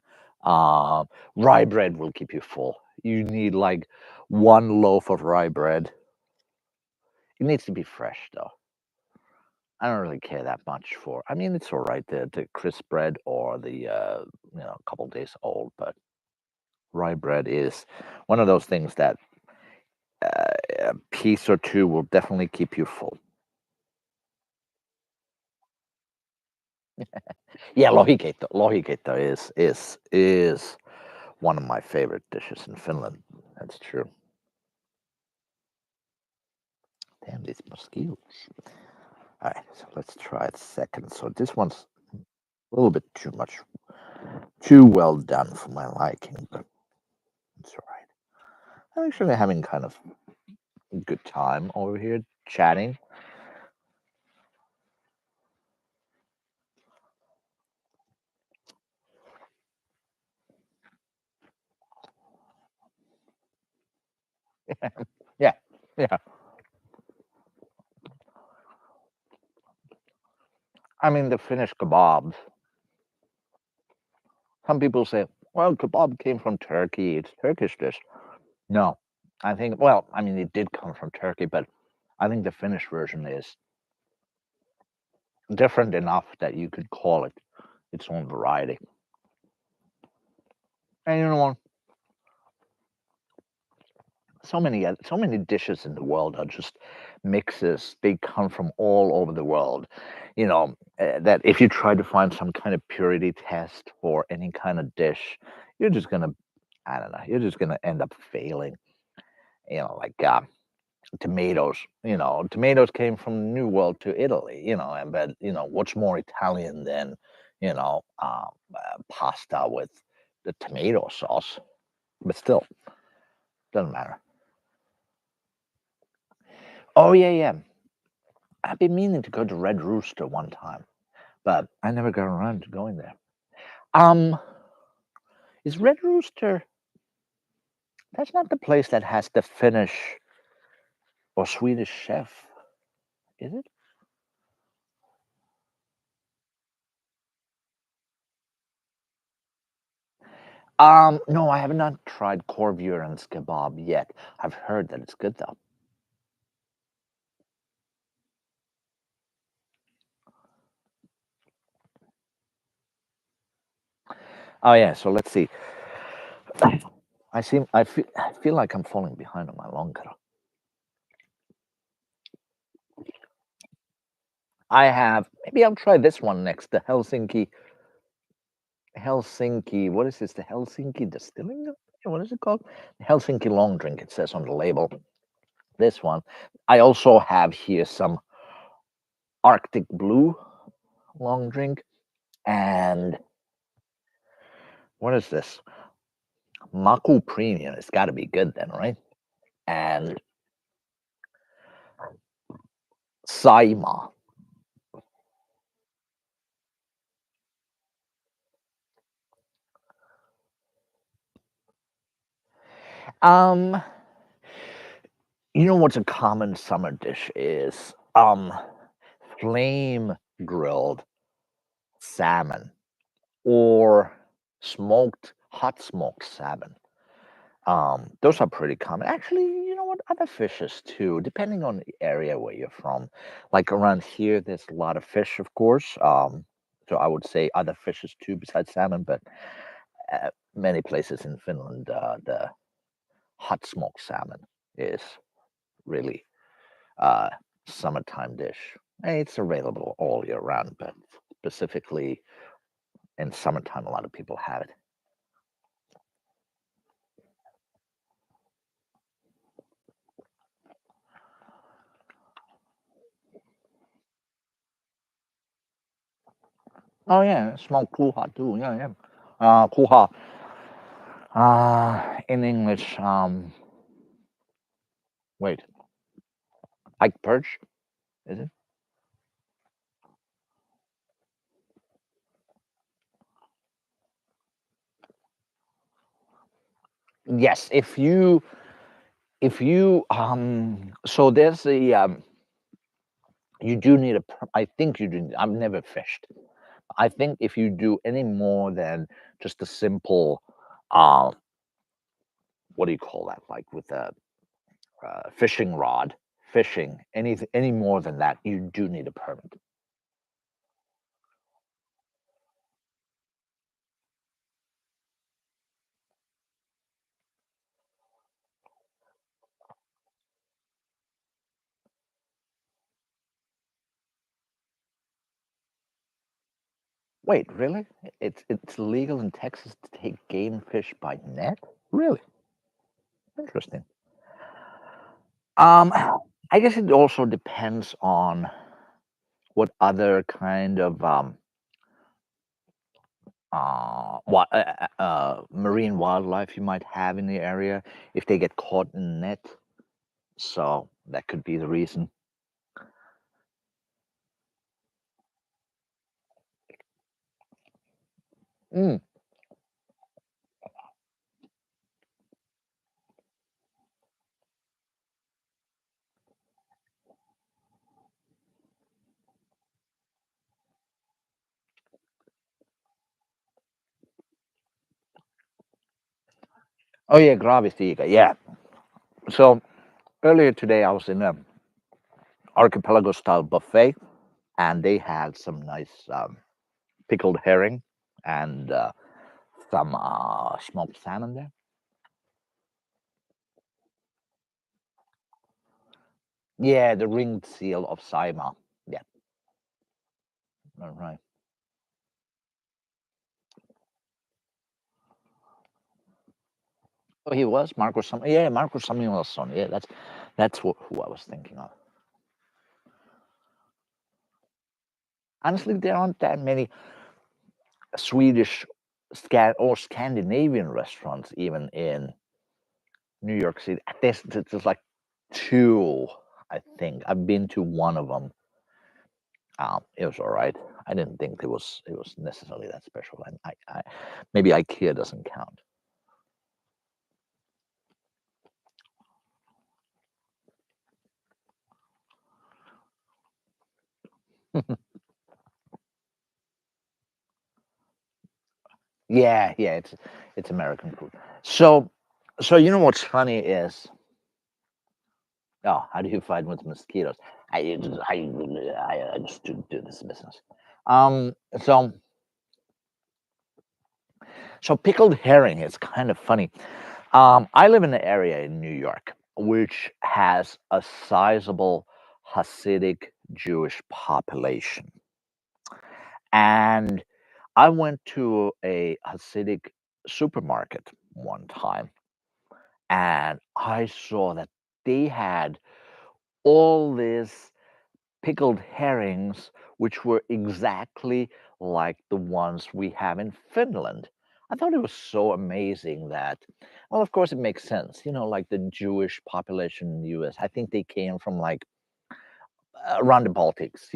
Rye bread will keep you full. You need like one loaf of rye bread. It needs to be fresh though. I don't really care that much for. I mean, it's all right the crisp bread or the a couple days old, but rye bread is one of those things that a piece or two will definitely keep you full. Yeah, lohikeitto. Lohikeitto is one of my favorite dishes in Finland. That's true. Damn these mosquitoes. All right, so let's try it second. So this one's a little bit too much, too well done for my liking, but it's all right. I'm actually having kind of a good time over here chatting. Yeah, yeah. I mean, the Finnish kebabs. Some people say, well, kebab came from Turkey. It's Turkish dish. No, I think, well, I mean, it did come from Turkey, but I think the Finnish version is. different enough that you could call it its own variety. And you know what? So many dishes in the world are just mixes. They come from all over the world. That if you try to find some kind of purity test for any kind of dish, you're just gonna, I don't know, you're just gonna end up failing. Like tomatoes. Tomatoes came from the New World to Italy. And but what's more Italian than pasta with the tomato sauce? But still, doesn't matter. Oh yeah, yeah. I've been meaning to go to Red Rooster one time, but I never got around to going there. Um, is Red Rooster? That's not the place that has the Finnish or Swedish chef, is it? No, I have not tried Corburan's kebab yet. I've heard that it's good though. Oh yeah, so let's see. I feel like I'm falling behind on my longer. I have maybe I'll try this one next. The Helsinki. What is this? The Helsinki Distilling? What is it called? The Helsinki Long Drink. It says on the label. This one. I also have here some Arctic Blue Long Drink, and what is this? Maku Premium. It's got to be good then, right? And Saima. Um, what's a common summer dish is flame grilled salmon or hot smoked salmon. Those are pretty common. Actually, you know what? Other fishes too, depending on the area where you're from. Like around here, there's a lot of fish, of course. So I would say other fishes too, besides salmon. But many places in Finland, the hot smoked salmon is really uh, summertime dish. It's available all year round, but specifically in summertime, a lot of people have it. Oh yeah, smoked kuha too. Yeah, yeah. Kuha. In English, wait, pike perch, is it? Yes. So there's you do need I think you do. I've never fished. I think if you do any more than just a simple, uh, what do you call that? Like with a fishing rod, fishing any more than that, you do need a permit. Wait, really? It's legal in Texas to take game fish by net? Really? Interesting. Um, I guess it also depends on what other kind of marine wildlife you might have in the area if they get caught in net. So that could be the reason. Mm. Oh yeah, gravitiga. Yeah. So earlier today I was in a archipelago style buffet, and they had some nice pickled herring and some smoked salmon there. Yeah, the ringed seal of Saimaa. Yeah, all right. Oh, he was Marcus. Yeah, Marcus Samuelsson. Yeah, that's who I was thinking of. Honestly, there aren't that many Swedish or Scandinavian restaurants even in New York City. There's like two, I think. I've been to one of them. It was all right. I didn't think it was necessarily that special, and I maybe IKEA doesn't count. Yeah, yeah, it's American food. So so you know what's funny is, oh, how do you fight with mosquitoes? I just do this business. Um, so so pickled herring is kind of funny. I live in an area in New York which has a sizable Hasidic Jewish population, and I went to a Hasidic supermarket one time, and I saw that they had all this pickled herrings, which were exactly like the ones we have in Finland. I thought it was so amazing that, well, of course, it makes sense. Like the Jewish population in the US, I think they came from like around the Baltics,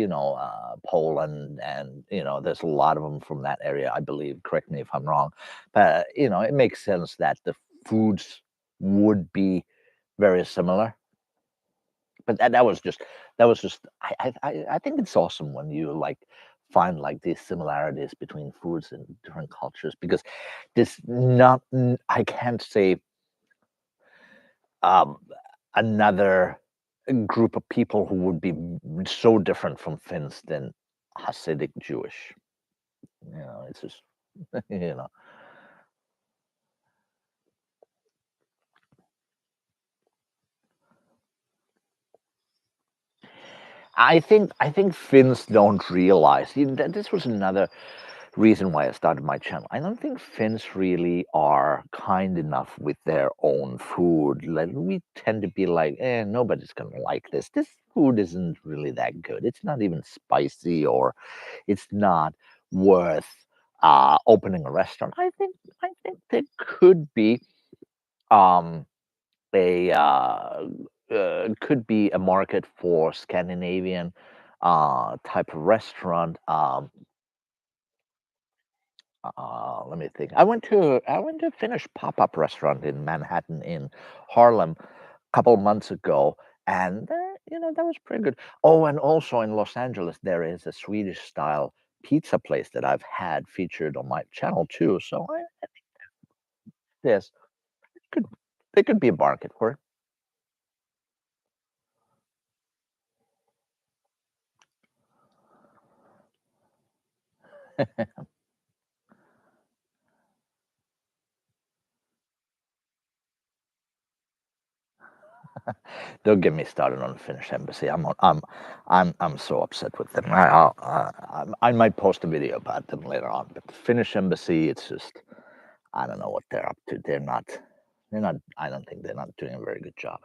Poland, and, there's a lot of them from that area, I believe. Correct me if I'm wrong. But, it makes sense that the foods would be very similar, but that was just I think it's awesome when you like find like these similarities between foods and different cultures, because this not I can't say um another group of people who would be so different from Finns than Hasidic Jewish. It's just you know I think Finns don't realize this was another reason why I started my channel. I don't think Finns really are kind enough with their own food. Like, we tend to be like, nobody's gonna like this. This food isn't really that good. It's not even spicy, or it's not worth opening a restaurant. I think there could be um, a market for Scandinavian type of restaurant. Let me think. I went to a Finnish pop-up restaurant in Manhattan, in Harlem, a couple of months ago, and that was pretty good. Oh, and also in Los Angeles, there is a Swedish style pizza place that I've had featured on my channel too. So yes, could there could be a market for it. Don't get me started on the Finnish embassy. I'm so upset with them. I might post a video about them later on. But the Finnish embassy, it's just, I don't know what they're up to. They're not. I don't think they're not doing a very good job.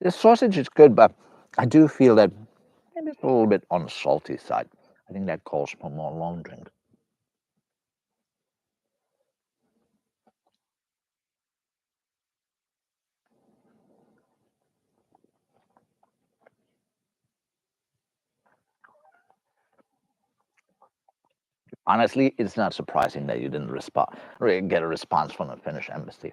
The sausage is good, but I do feel that maybe it's a little bit on the salty side. I think that calls for more long drink. Honestly, it's not surprising that you didn't respond, get a response from the Finnish embassy.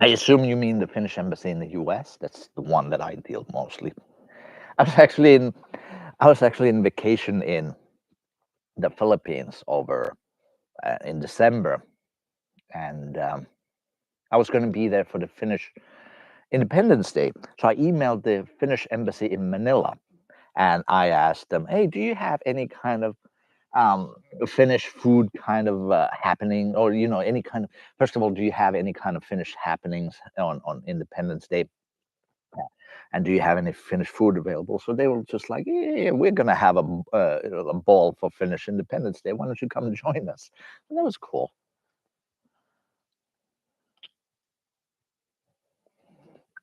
I assume you mean the Finnish embassy in the U.S. That's the one that I deal mostly. I was actually in I was actually in vacation in the Philippines over in December, and I was going to be there for the Finnish Independence Day. So I emailed the Finnish embassy in Manila, and I asked them, "Hey, do you have any kind of Finnish food kind of happening, or any kind of? First of all, do you have any kind of Finnish happenings on Independence Day? And do you have any Finnish food available?" So they were just like, "Yeah, we're gonna have a ball for Finnish Independence Day. Why don't you come and join us?" And that was cool.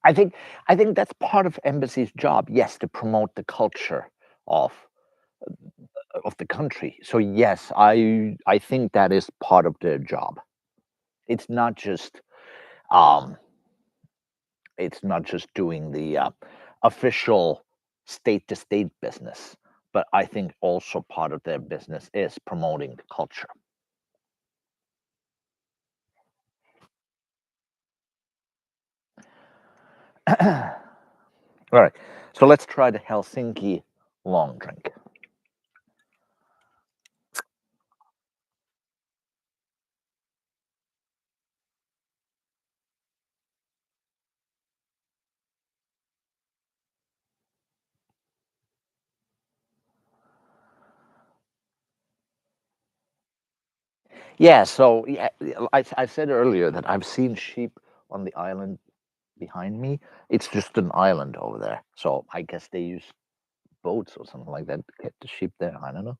I think I think that's part of embassy's job. Yes, to promote the culture of of the country. So yes, I think that is part of their job. It's not just um, it's not just doing the official state to state business, but I think also part of their business is promoting the culture. All right, so let's try the Helsinki long drink. Yeah, so yeah, I said earlier that I've seen sheep on the island behind me. It's just an island over there, so I guess they use boats or something like that to get the sheep there. I don't know.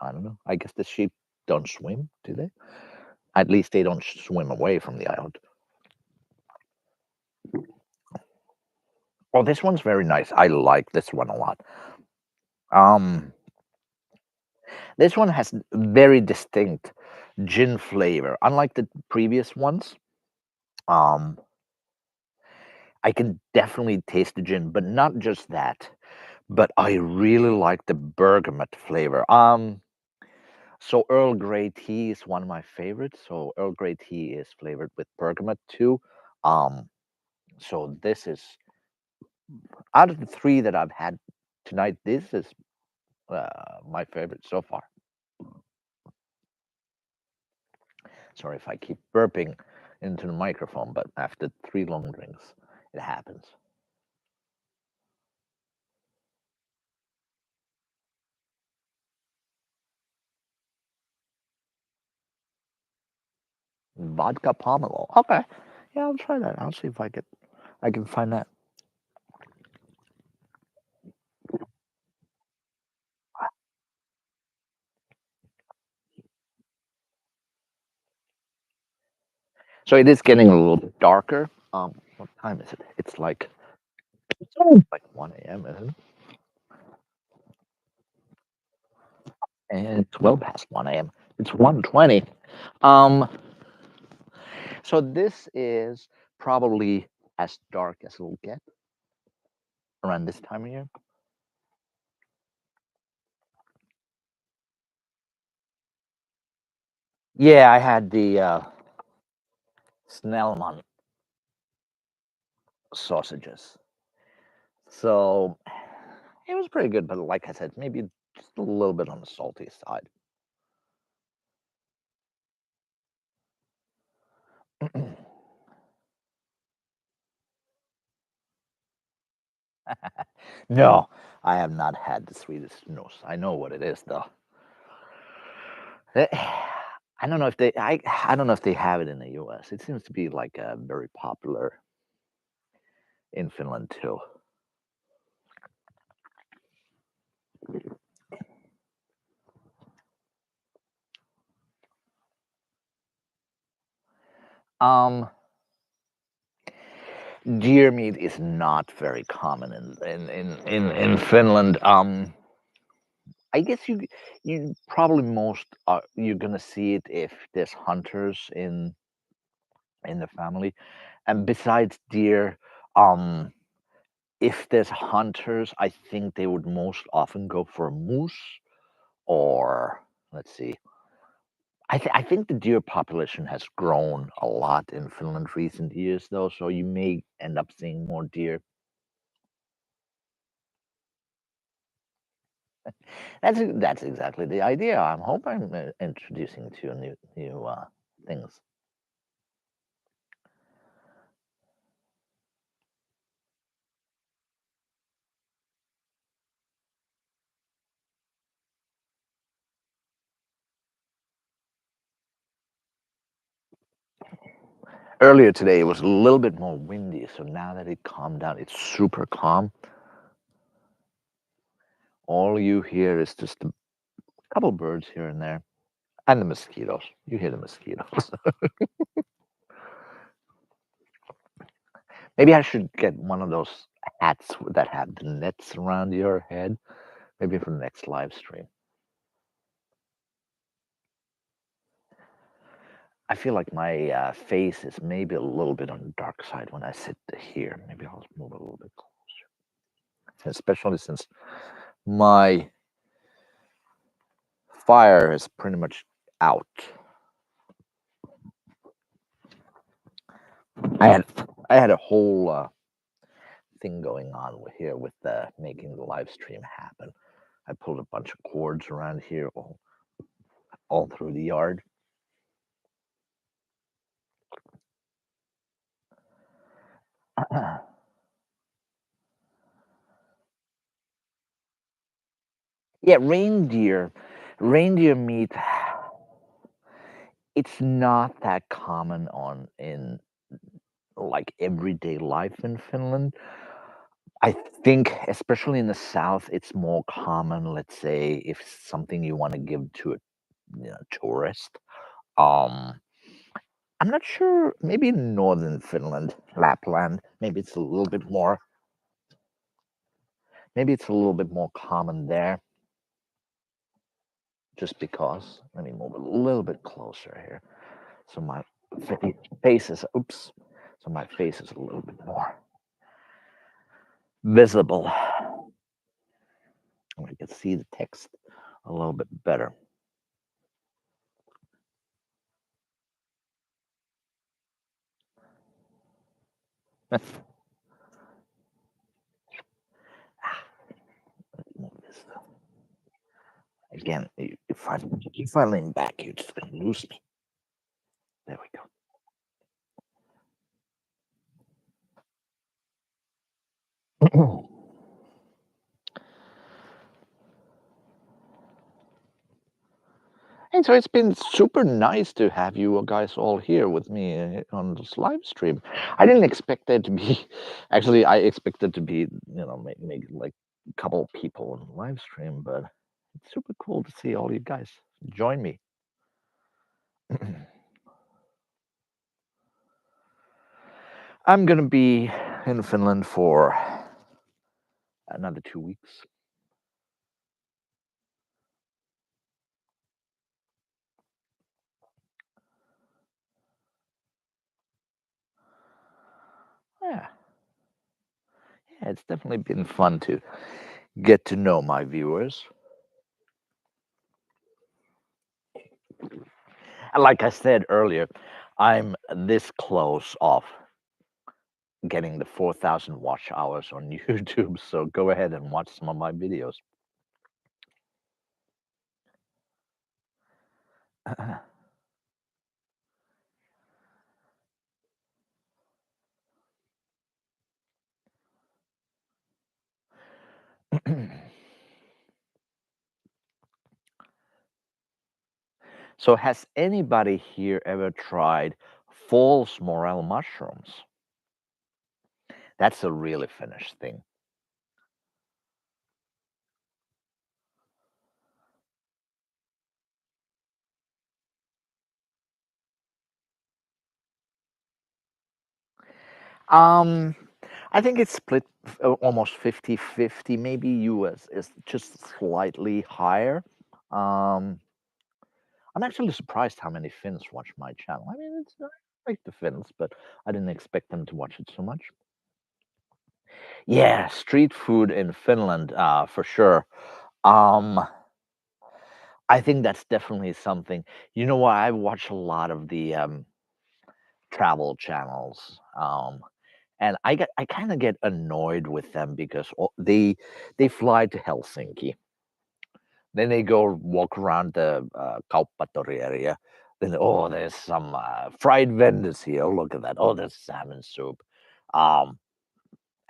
I don't know. I guess the sheep don't swim, do they? At least they don't swim away from the island. Oh, this one's very nice. I like this one a lot. Um, this one has very distinct gin flavor, unlike the previous ones. Um, I can definitely taste the gin, but not just that. But I really like the bergamot flavor. So Earl Grey tea is one of my favorites. So Earl Grey tea is flavored with bergamot too. Um, so this is out of the three that I've had tonight. This is my favorite so far. Sorry if I keep burping into the microphone, but after three long drinks, it happens. Vodka pomelo. Okay, yeah, I'll try that. I'll see if I can find that. So it is getting a little bit darker. What time is it? It's like 1 a.m. Isn't it? And it's well past 1 a.m. It's 1:20. Um, so this is probably as dark as it'll get around this time of year. Yeah, I had the Snellman sausages. So it was pretty good, but like I said, maybe just a little bit on the salty side. No, I have not had the Swedish snus. I know what it is though. Eh, I don't know if I don't know if they have it in the US. It seems to be like very popular in Finland too. Um, deer meat is not very common in Finland. I guess you probably most you're gonna see it if there's hunters in the family, and besides deer, um, if there's hunters, I think they would most often go for a moose or let's see. I think the deer population has grown a lot in Finland recent years, though, so you may end up seeing more deer. That's exactly the idea. I'm hoping I'm introducing to new things. Earlier today, it was a little bit more windy, so now that it calmed down, it's super calm. All you hear is just a couple birds here and there, and the mosquitoes. You hear the mosquitoes. Maybe I should get one of those hats that have the nets around your head, maybe for the next live stream. I feel like my face is maybe a little bit on the dark side when I sit here. Maybe I'll move a little bit closer, especially since my fire is pretty much out. I had I had a whole thing going on here with making the live stream happen. I pulled a bunch of cords around here all through the yard. Yeah, reindeer meat. It's not that common on in like everyday life in Finland. I think, especially in the south, it's more common. Let's say if something you want to give to a tourist. Um, I'm not sure. Maybe in northern Finland, Lapland, maybe it's a little bit more. Maybe it's a little bit more common there, just because. Let me move a little bit closer here, so my face is. Oops. So my face is a little bit more visible. And I can see the text a little bit better. Move this again. If I lean back, you're just gonna lose me. There we go. And so it's been super nice to have you guys all here with me on this live stream. I didn't expect there to be, actually, I expected to be, maybe like a couple people on the live stream, but it's super cool to see all you guys join me. I'm gonna be in Finland for another 2 weeks. Yeah, yeah, it's definitely been fun to get to know my viewers. And like I said earlier, I'm this close off getting the 4,000 watch hours on YouTube. So go ahead and watch some of my videos. So has anybody here ever tried false morel mushrooms? That's a really Finnish thing. Um, I think it's split almost 50-50. Maybe US is just slightly higher. Um, I'm actually surprised how many Finns watch my channel. I mean, it's I like the Finns, but I didn't expect them to watch it so much. Yeah, street food in Finland, for sure. Um, I think that's definitely something. You know what? I watch a lot of the travel channels, and I kind of get annoyed with them because they fly to Helsinki, then they go walk around the Kauppatori area. Then oh, there's some fried vendors here. Oh, look at that. Oh, there's salmon soup, um,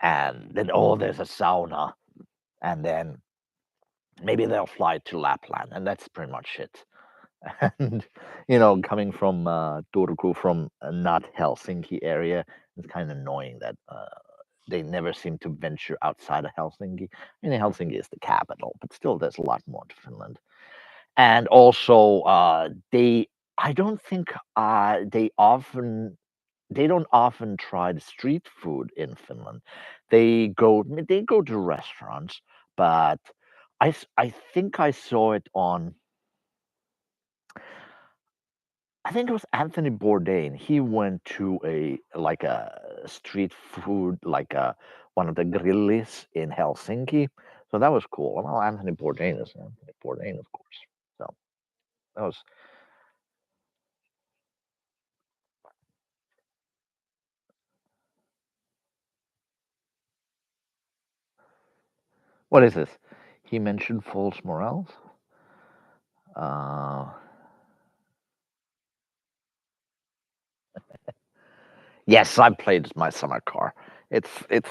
and then oh, there's a sauna, and then maybe they'll fly to Lapland, and that's pretty much it. And coming from Turku, from not Helsinki area, it's kind of annoying that they never seem to venture outside of Helsinki. I mean, Helsinki is the capital, but still, there's a lot more to Finland. And also, I don't think they don't often try the street food in Finland. They go to restaurants, but I think I saw it on. I think it was Anthony Bourdain. He went to a like a street food, like one of the grillis in Helsinki. So that was cool. Well, Anthony Bourdain is Anthony Bourdain, of course. So that was what is this? He mentioned false morals. Uh, yes, I played my summer car. It's it's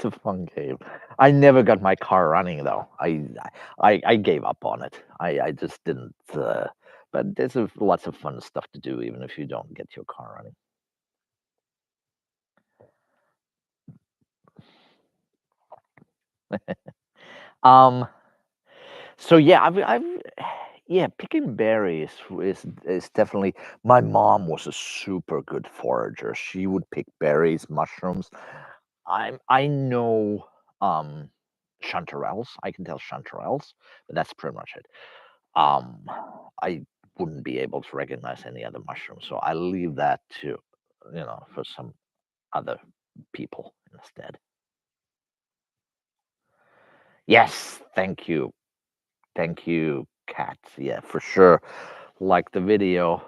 a fun game. I never got my car running though. I gave up on it. I just didn't. But there's lots of fun stuff to do even if you don't get your car running. Um. So yeah, yeah, picking berries is definitely. My mom was a super good forager. She would pick berries, mushrooms. I know um chanterelles. I can tell chanterelles, but that's pretty much it. Um, I wouldn't be able to recognize any other mushroom, so I leave that to for some other people instead. Yes, thank you, Kat. Yeah, for sure. Like the video,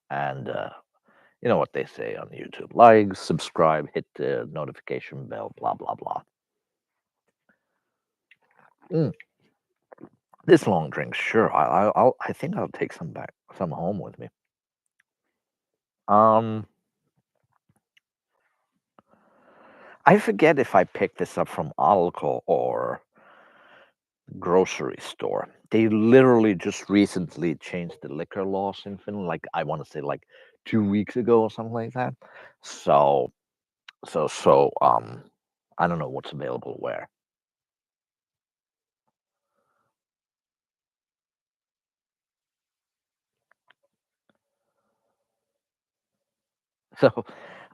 and you know what they say on YouTube: like, subscribe, hit the notification bell, blah blah blah. Mm. This long drink, sure. I think I'll take some home with me. Um, I forget if I picked this up from Alko or grocery store. They literally just recently changed the liquor laws in Finland. Like I want to say like 2 weeks ago or something like that. So so I don't know what's available where. So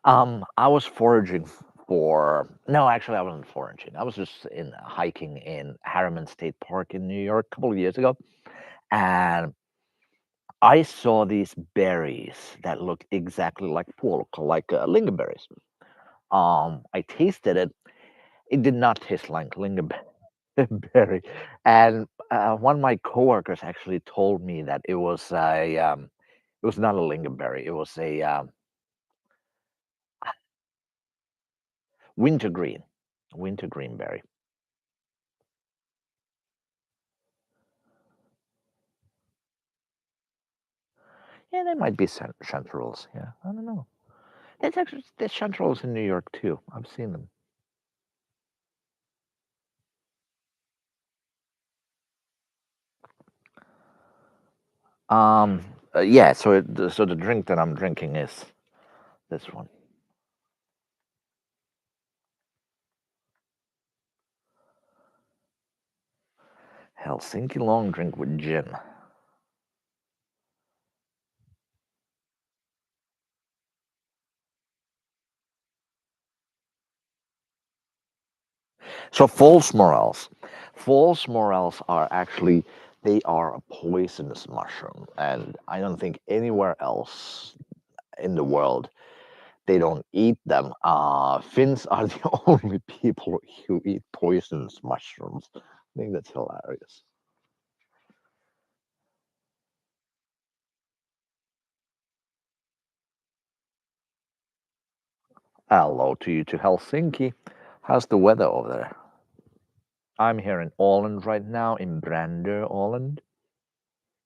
I was foraging for no, actually I wasn't foraging. I was just in hiking in Harriman State Park in New York a couple of years ago, and I saw these berries that looked exactly like pork, like lingonberries. I tasted it. It did not taste like lingonberry, and one of my coworkers actually told me that it was not a lingonberry. It was a wintergreen, wintergreen berry. Yeah, they might be chanterelles. Yeah, I don't know. There's chanterelles in New York too. I've seen them. Yeah. So the drink that I'm drinking is this one, Helsinki long drink with gin. So false morels are actually they are a poisonous mushroom, and I don't think anywhere else in the world they don't eat them. Finns are the only people who eat poisonous mushrooms. I think that's hilarious. Hello to you to Helsinki. How's the weather over there? I'm here in Åland right now, in Brandö, Åland.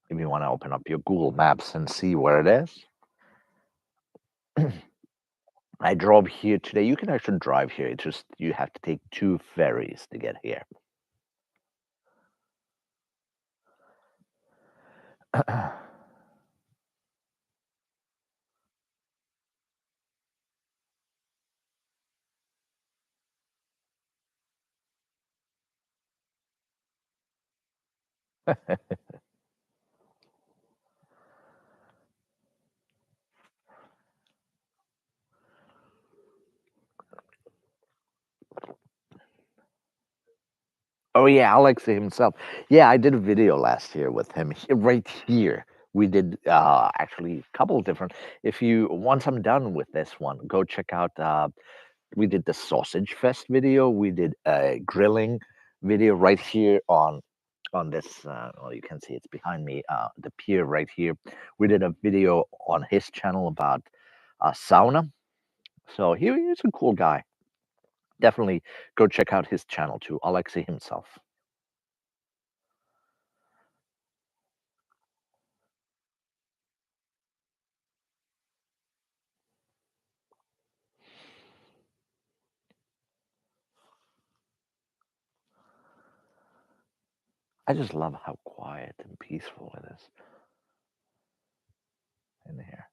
If you want to open up your Google Maps and see where it is. I drove here today. You can actually drive here. It's just you have to take two ferries to get here. Oh yeah, Alexei himself. Yeah, I did a video last year with him. Right here, we did actually a couple of different. If you once I'm done with this one, go check out. We did the sausage fest video. We did a grilling video right here on this. Well, you can see it's behind me. The pier right here. We did a video on his channel about sauna. So he's a cool guy. Definitely go check out his channel too, Alexei himself. I just love how quiet and peaceful it is in here.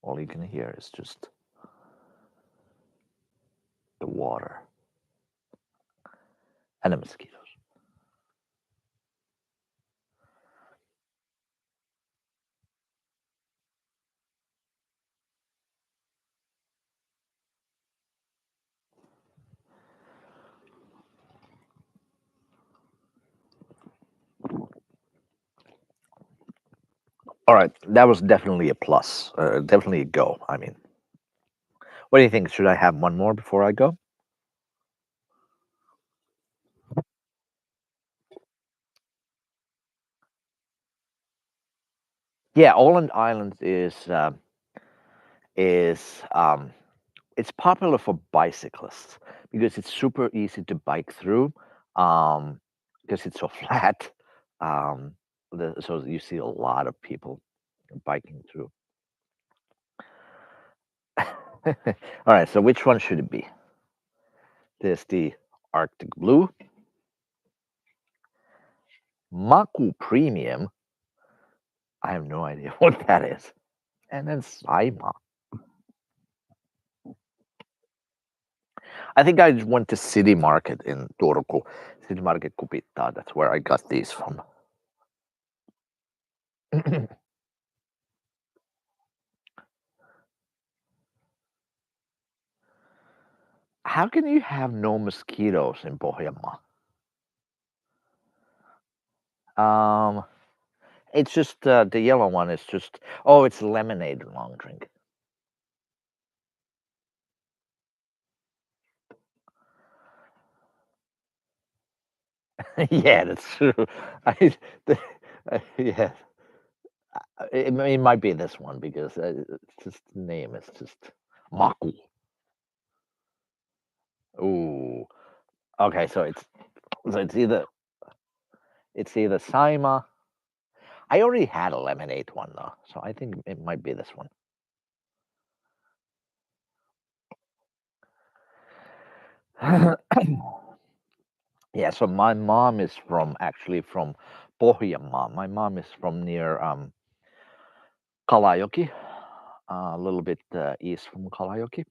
All you can hear is just the water and the mosquitoes. All right, that was definitely a plus. Definitely a go. I mean, what do you think? Should I have one more before I go? Yeah, Åland Island is it's popular for bicyclists because it's super easy to bike through um, because it's so flat. Um, so you see a lot of people biking through. All right, so which one should it be? There's the Arctic Blue, Maku Premium. I have no idea what that is. And then Saima. I think I went to City Market in Turku. City Market Kupittaa. That's where I got these from. How can you have no mosquitoes in Pohjanmaa? Um, it's just the yellow one is just oh, it's lemonade long drink. Yeah, that's true. I, the, yeah, it might be this one because it's just the name is just Maku. Ooh, okay, so it's either Saima. I already had a lemonade one though, so I think it might be this one. Yeah, so my mom is from actually from Pohjanmaa. My mom is from near Kalajoki, a little bit east from Kalajoki.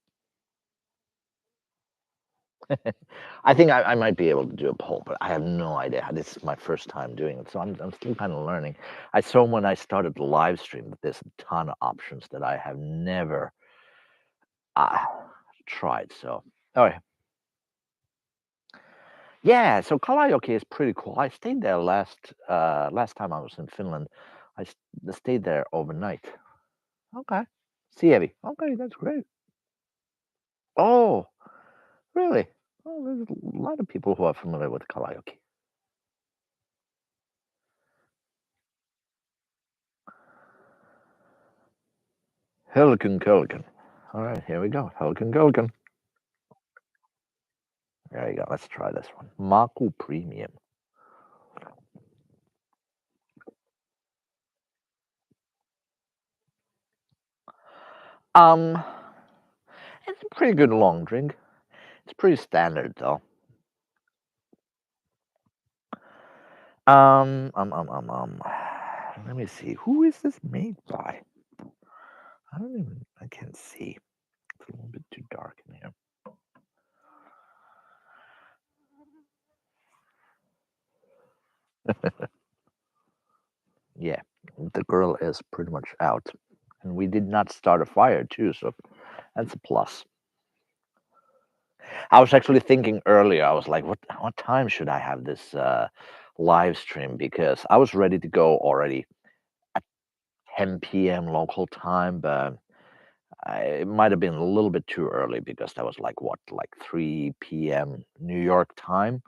I think I might be able to do a poll, but I have no idea. This is my first time doing it, so I'm still kind of learning. I saw when I started the live stream that there's a ton of options that I have never uh, tried. So, oh yeah, so karaoke is pretty cool. I stayed there last time I was in Finland. Stayed there overnight. Okay, Sievi. Okay, that's great. Oh, really? Oh, there's a lot of people who are familiar with karaoke. Helgen Kulgen. All right, here we go. Helgen Kulgen. There you go. Let's try this one. Maku Premium. Um, it's a pretty good long drink. It's pretty standard though. Let me see. Who is this made by? I don't even. I can't see. It's a little bit too dark in here. Yeah, the girl is pretty much out, and we did not start a fire too, so that's a plus. I was actually thinking earlier. I was like, what time should I have this live stream? Because I was ready to go already at 10 p.m. local time, but it might have been a little bit too early because that was like what, like 3 p.m. New York time.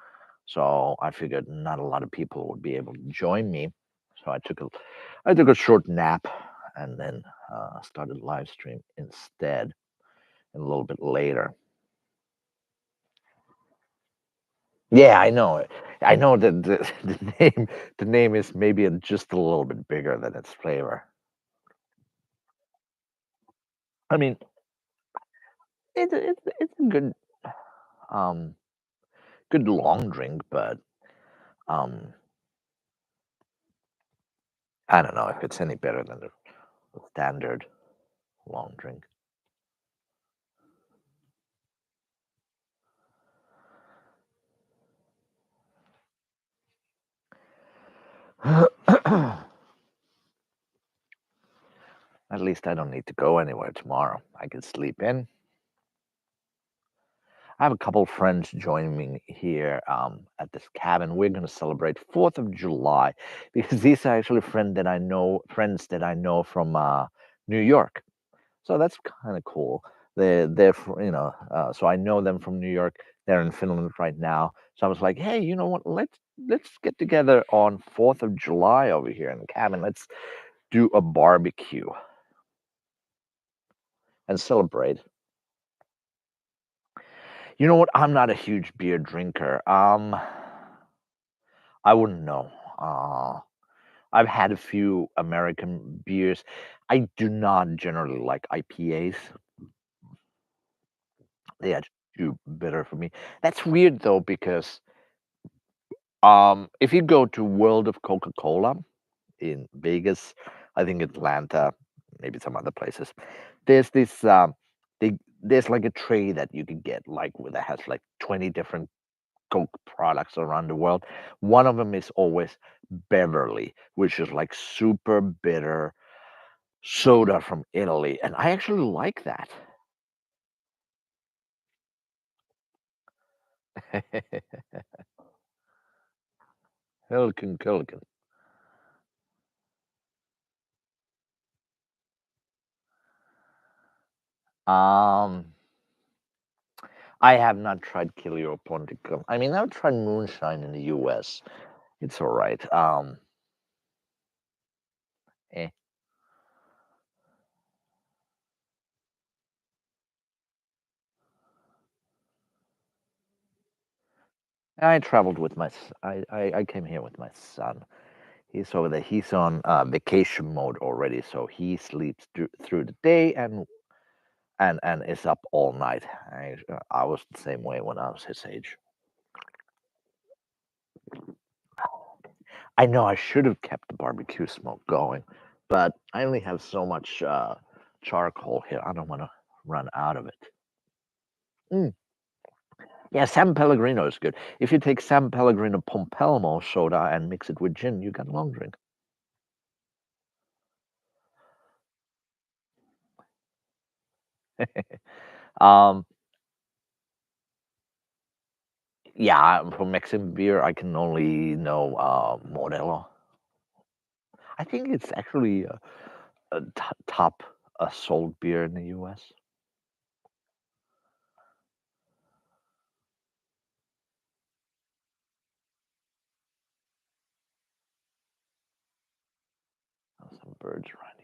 So I figured not a lot of people would be able to join me. So I took a short nap and then started live stream instead a little bit later. Yeah, I know it. I know that the name is maybe just a little bit bigger than its flavor. I mean, it's a um good long drink, but um I don't know if it's any better than the standard long drink. At least I don't need to go anywhere tomorrow. I can sleep in. I have a couple friends joining me here at this cabin. We're going to celebrate 4th of July because these are actually friends that I know from New York. So that's kind of cool. So I know them from New York. They're in Finland right now. So I was like, hey, you know what? Let's get together on 4th of July over here in the cabin. Let's do a barbecue and celebrate. You know what? I'm not a huge beer drinker. I wouldn't know. I've had a few American beers. I do not generally like IPAs. They are too bitter for me. That's weird though because if you go to World of Coca-Cola in Vegas, I think Atlanta, maybe some other places, there's this there's like a tray that you can get like that has like 20 different Coke products around the world. One of them is always Beverly, which is like super bitter soda from Italy, and I actually like that. Hilton Kilkin. Um, I have not tried Kilio Ponticum. I mean, I've tried moonshine in the U.S. It's all right. Eh. I traveled with I came here with my son. He's over there. He's on vacation mode already, so he sleeps through the day and is up all night. I was the same way when I was his age. I know I should have kept the barbecue smoke going, but I only have so much charcoal here. I don't want to run out of it. Mm. Yeah, San Pellegrino is good. If you take San Pellegrino Pompelmo soda and mix it with gin, you got a long drink. Um, yeah, for Mexican beer, I can only know Modelo. I think it's actually a top sold beer in the U.S. Oh, some birds around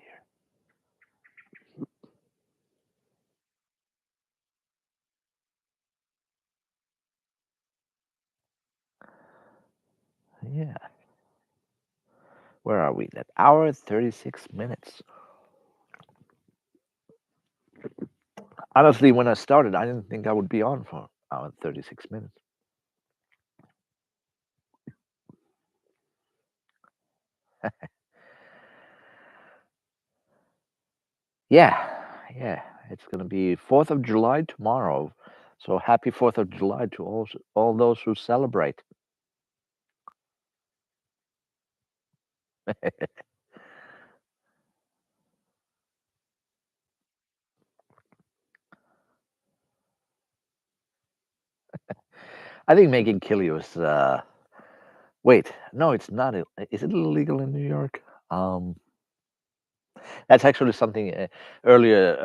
here. Yeah, where are we? That hour 36 minutes. Honestly, when I started, I didn't think I would be on for hour 36 minutes. Yeah, yeah. It's gonna be 4th of July tomorrow. So happy 4th of July to all those who celebrate. I think making Killy was wait, no, it's not. Is it illegal in New York? That's actually something earlier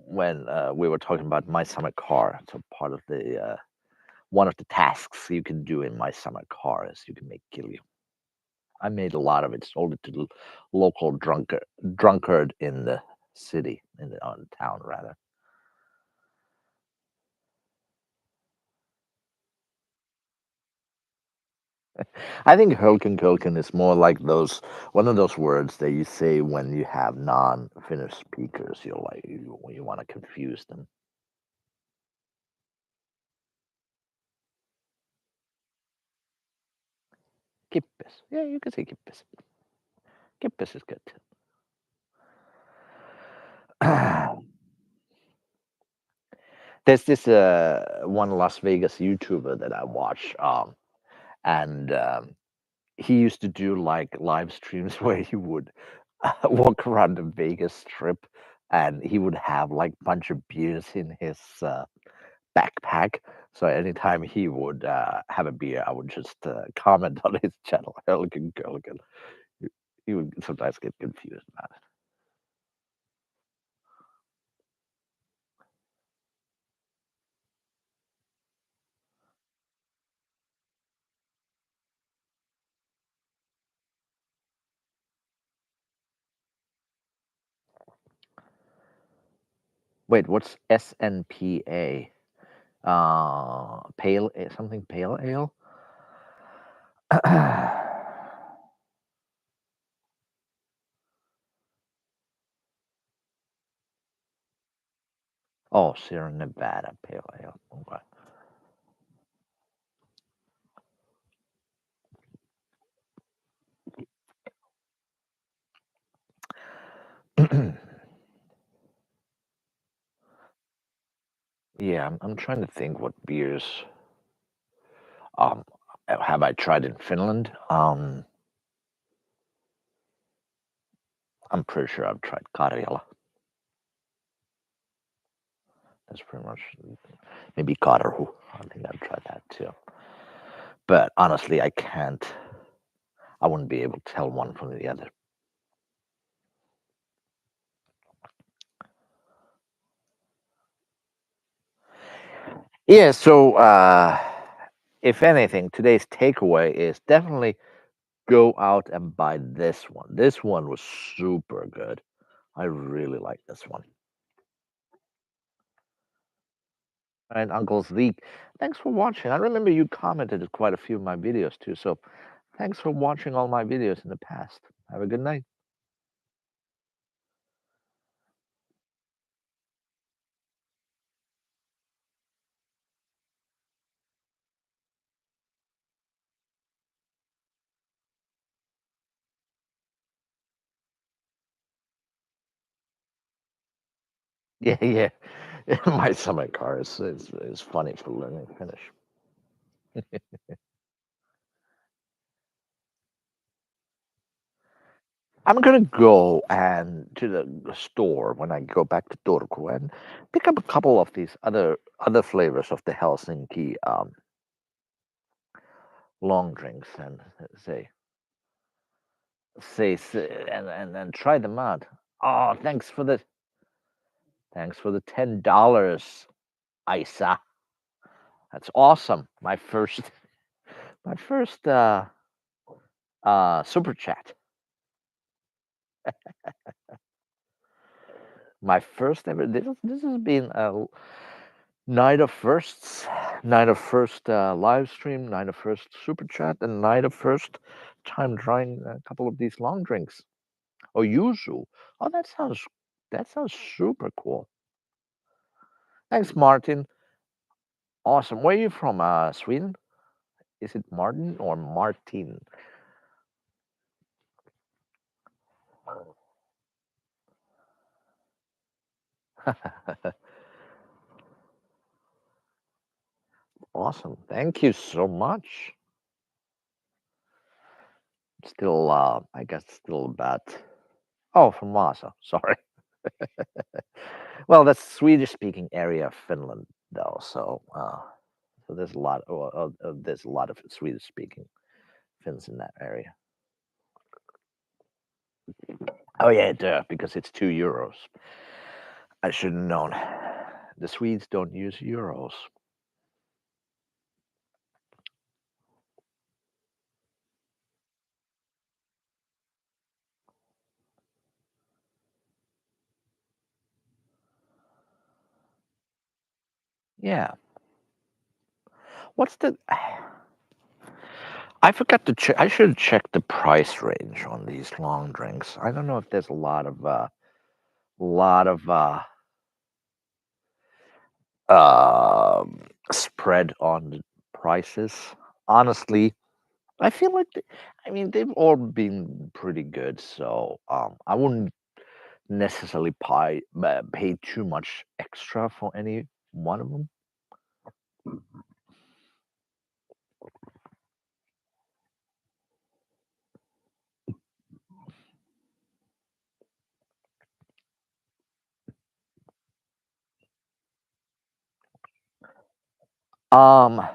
when we were talking about my summer car. So part of the one of the tasks you can do in my summer car is you can make Killy. I made a lot of it, sold it to the local drunkard in the city, in the town rather. I think Hölken is more like those one of those words that you say when you have non-Finnish speakers. You're like you want to confuse them. Kippis. Yeah, you can say kippis. Kippis is good too. There's this one Las Vegas YouTuber that I watch, and he used to do like live streams where he would walk around the Vegas Strip, and he would have like bunch of beers in his backpack. So anytime he would have a beer, I would just comment on his channel, Helgen Gulligan. He would sometimes get confused about it. Wait, what's SNPA? Pale something pale ale? Oh, Sierra Nevada Pale Ale. Okay. Yeah, I'm trying to think what beers um have I tried in Finland. I'm pretty sure I've tried Karjala. That's pretty much maybe Karhu. I think I've tried that too. But honestly, I can't. I wouldn't be able to tell one from the other. Yeah. So, if anything, today's takeaway is definitely go out and buy this one. This one was super good. I really like this one. And Uncle Zeke, thanks for watching. I remember you commented quite a few of my videos too. So thanks for watching all my videos in the past. Have a good night. Yeah, yeah. My summer car is funny for learning Finnish. I'm gonna go and to the store when I go back to Turku and pick up a couple of these other flavors of the Helsinki long drinks and and try them out. Oh, thanks for the $10, Isa. That's awesome. My first super chat. My first ever. This has been a night of firsts, night of first live stream, night of first super chat, and night of first time trying a couple of these long drinks. Oh, yuzu. Oh, that sounds super cool. Thanks, Martin. Awesome. Where are you from? Sweden? Is it Martin or Martin? Awesome. Thank you so much. Still, I guess still about. Oh, from Vasa. Sorry. Well, that's Swedish-speaking area of Finland, though. So there's a lot. There's a lot of Swedish-speaking Finns in that area. Oh yeah, duh, because it's €2. I should have known. The Swedes don't use euros. Yeah. What's the? I forgot to check. I should check the price range on these long drinks. I don't know if there's a lot of spread on the prices. Honestly, I feel like I mean they've all been pretty good, so I wouldn't necessarily pay too much extra for any one of them. Um,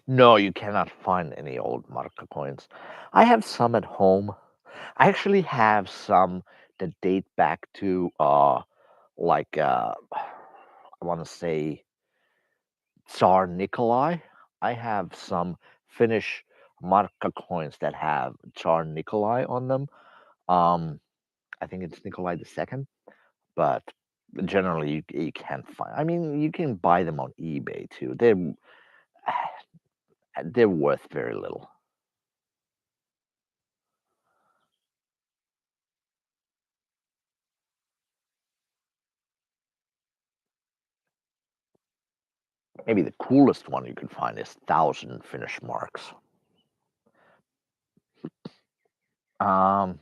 no, you cannot find any old marca coins. I have some at home. I actually have some that date back to like I want to say Tsar Nikolai. I have some Finnish marka coins that have Tsar Nikolai on them. Um, I think it's Nikolai II, but generally you can't find. I mean, you can buy them on eBay too. They're worth very little. Maybe the coolest one you can find is 1,000 Finnish marks. Um,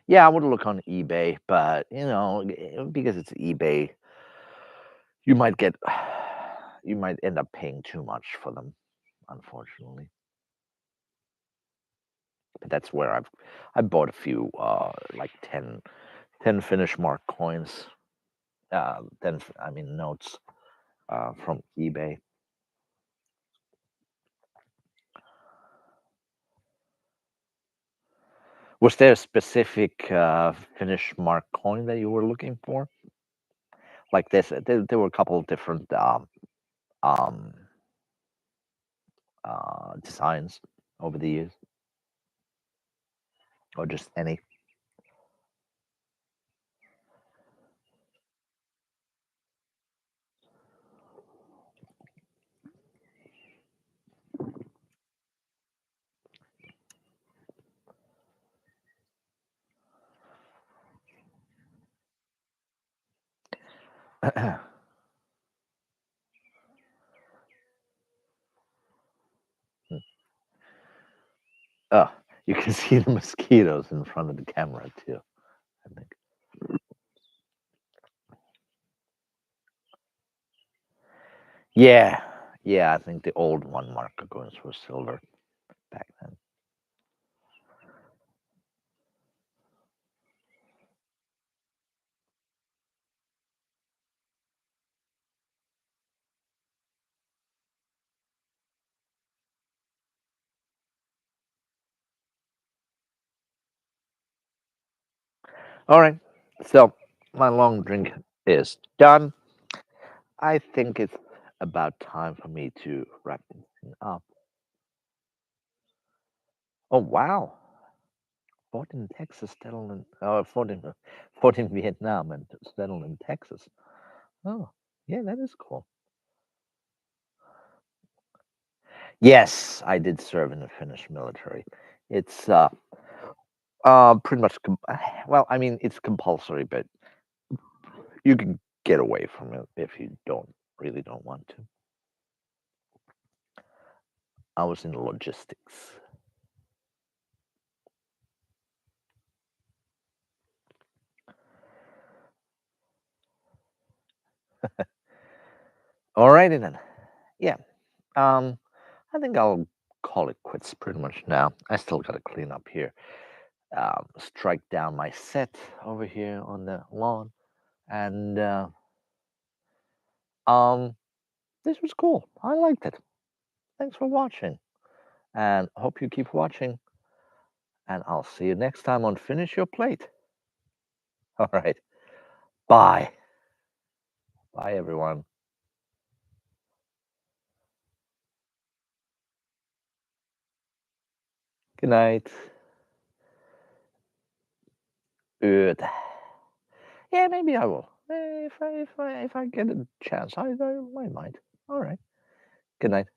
yeah, I would look on eBay, but because it's eBay, you might get you might end up paying too much for them, unfortunately. But that's where I bought a few like 10 Finnish mark coins, 10 I mean notes from eBay. Was there a specific Finnish mark coin that you were looking for? Like this, there were a couple of different um, designs over the years, or just any. Oh, you can see the mosquitoes in front of the camera too. I think. Yeah, yeah, I think the old one marker coins were silver back then. All right, so my long drink is done. I think it's about time for me to wrap this thing up. Oh, wow. Fought in Texas, settled in, fought in Vietnam and settled in Texas. Oh, yeah, that is cool. Yes, I did serve in the Finnish military. It's pretty much well, I mean, it's compulsory, but you can get away from it if you don't want to. I was in logistics. Alrighty then. Yeah. Um, I think I'll call it quits pretty much now. I still got to clean up here. Strike down my set over here on the lawn, and um, this was cool. I liked it. Thanks for watching, and hope you keep watching. And I'll see you next time on Finish Your Plate. All right. Bye. Bye, everyone. Good night. Good. Yeah, maybe I will. If I get a chance, I might. All right. Good night.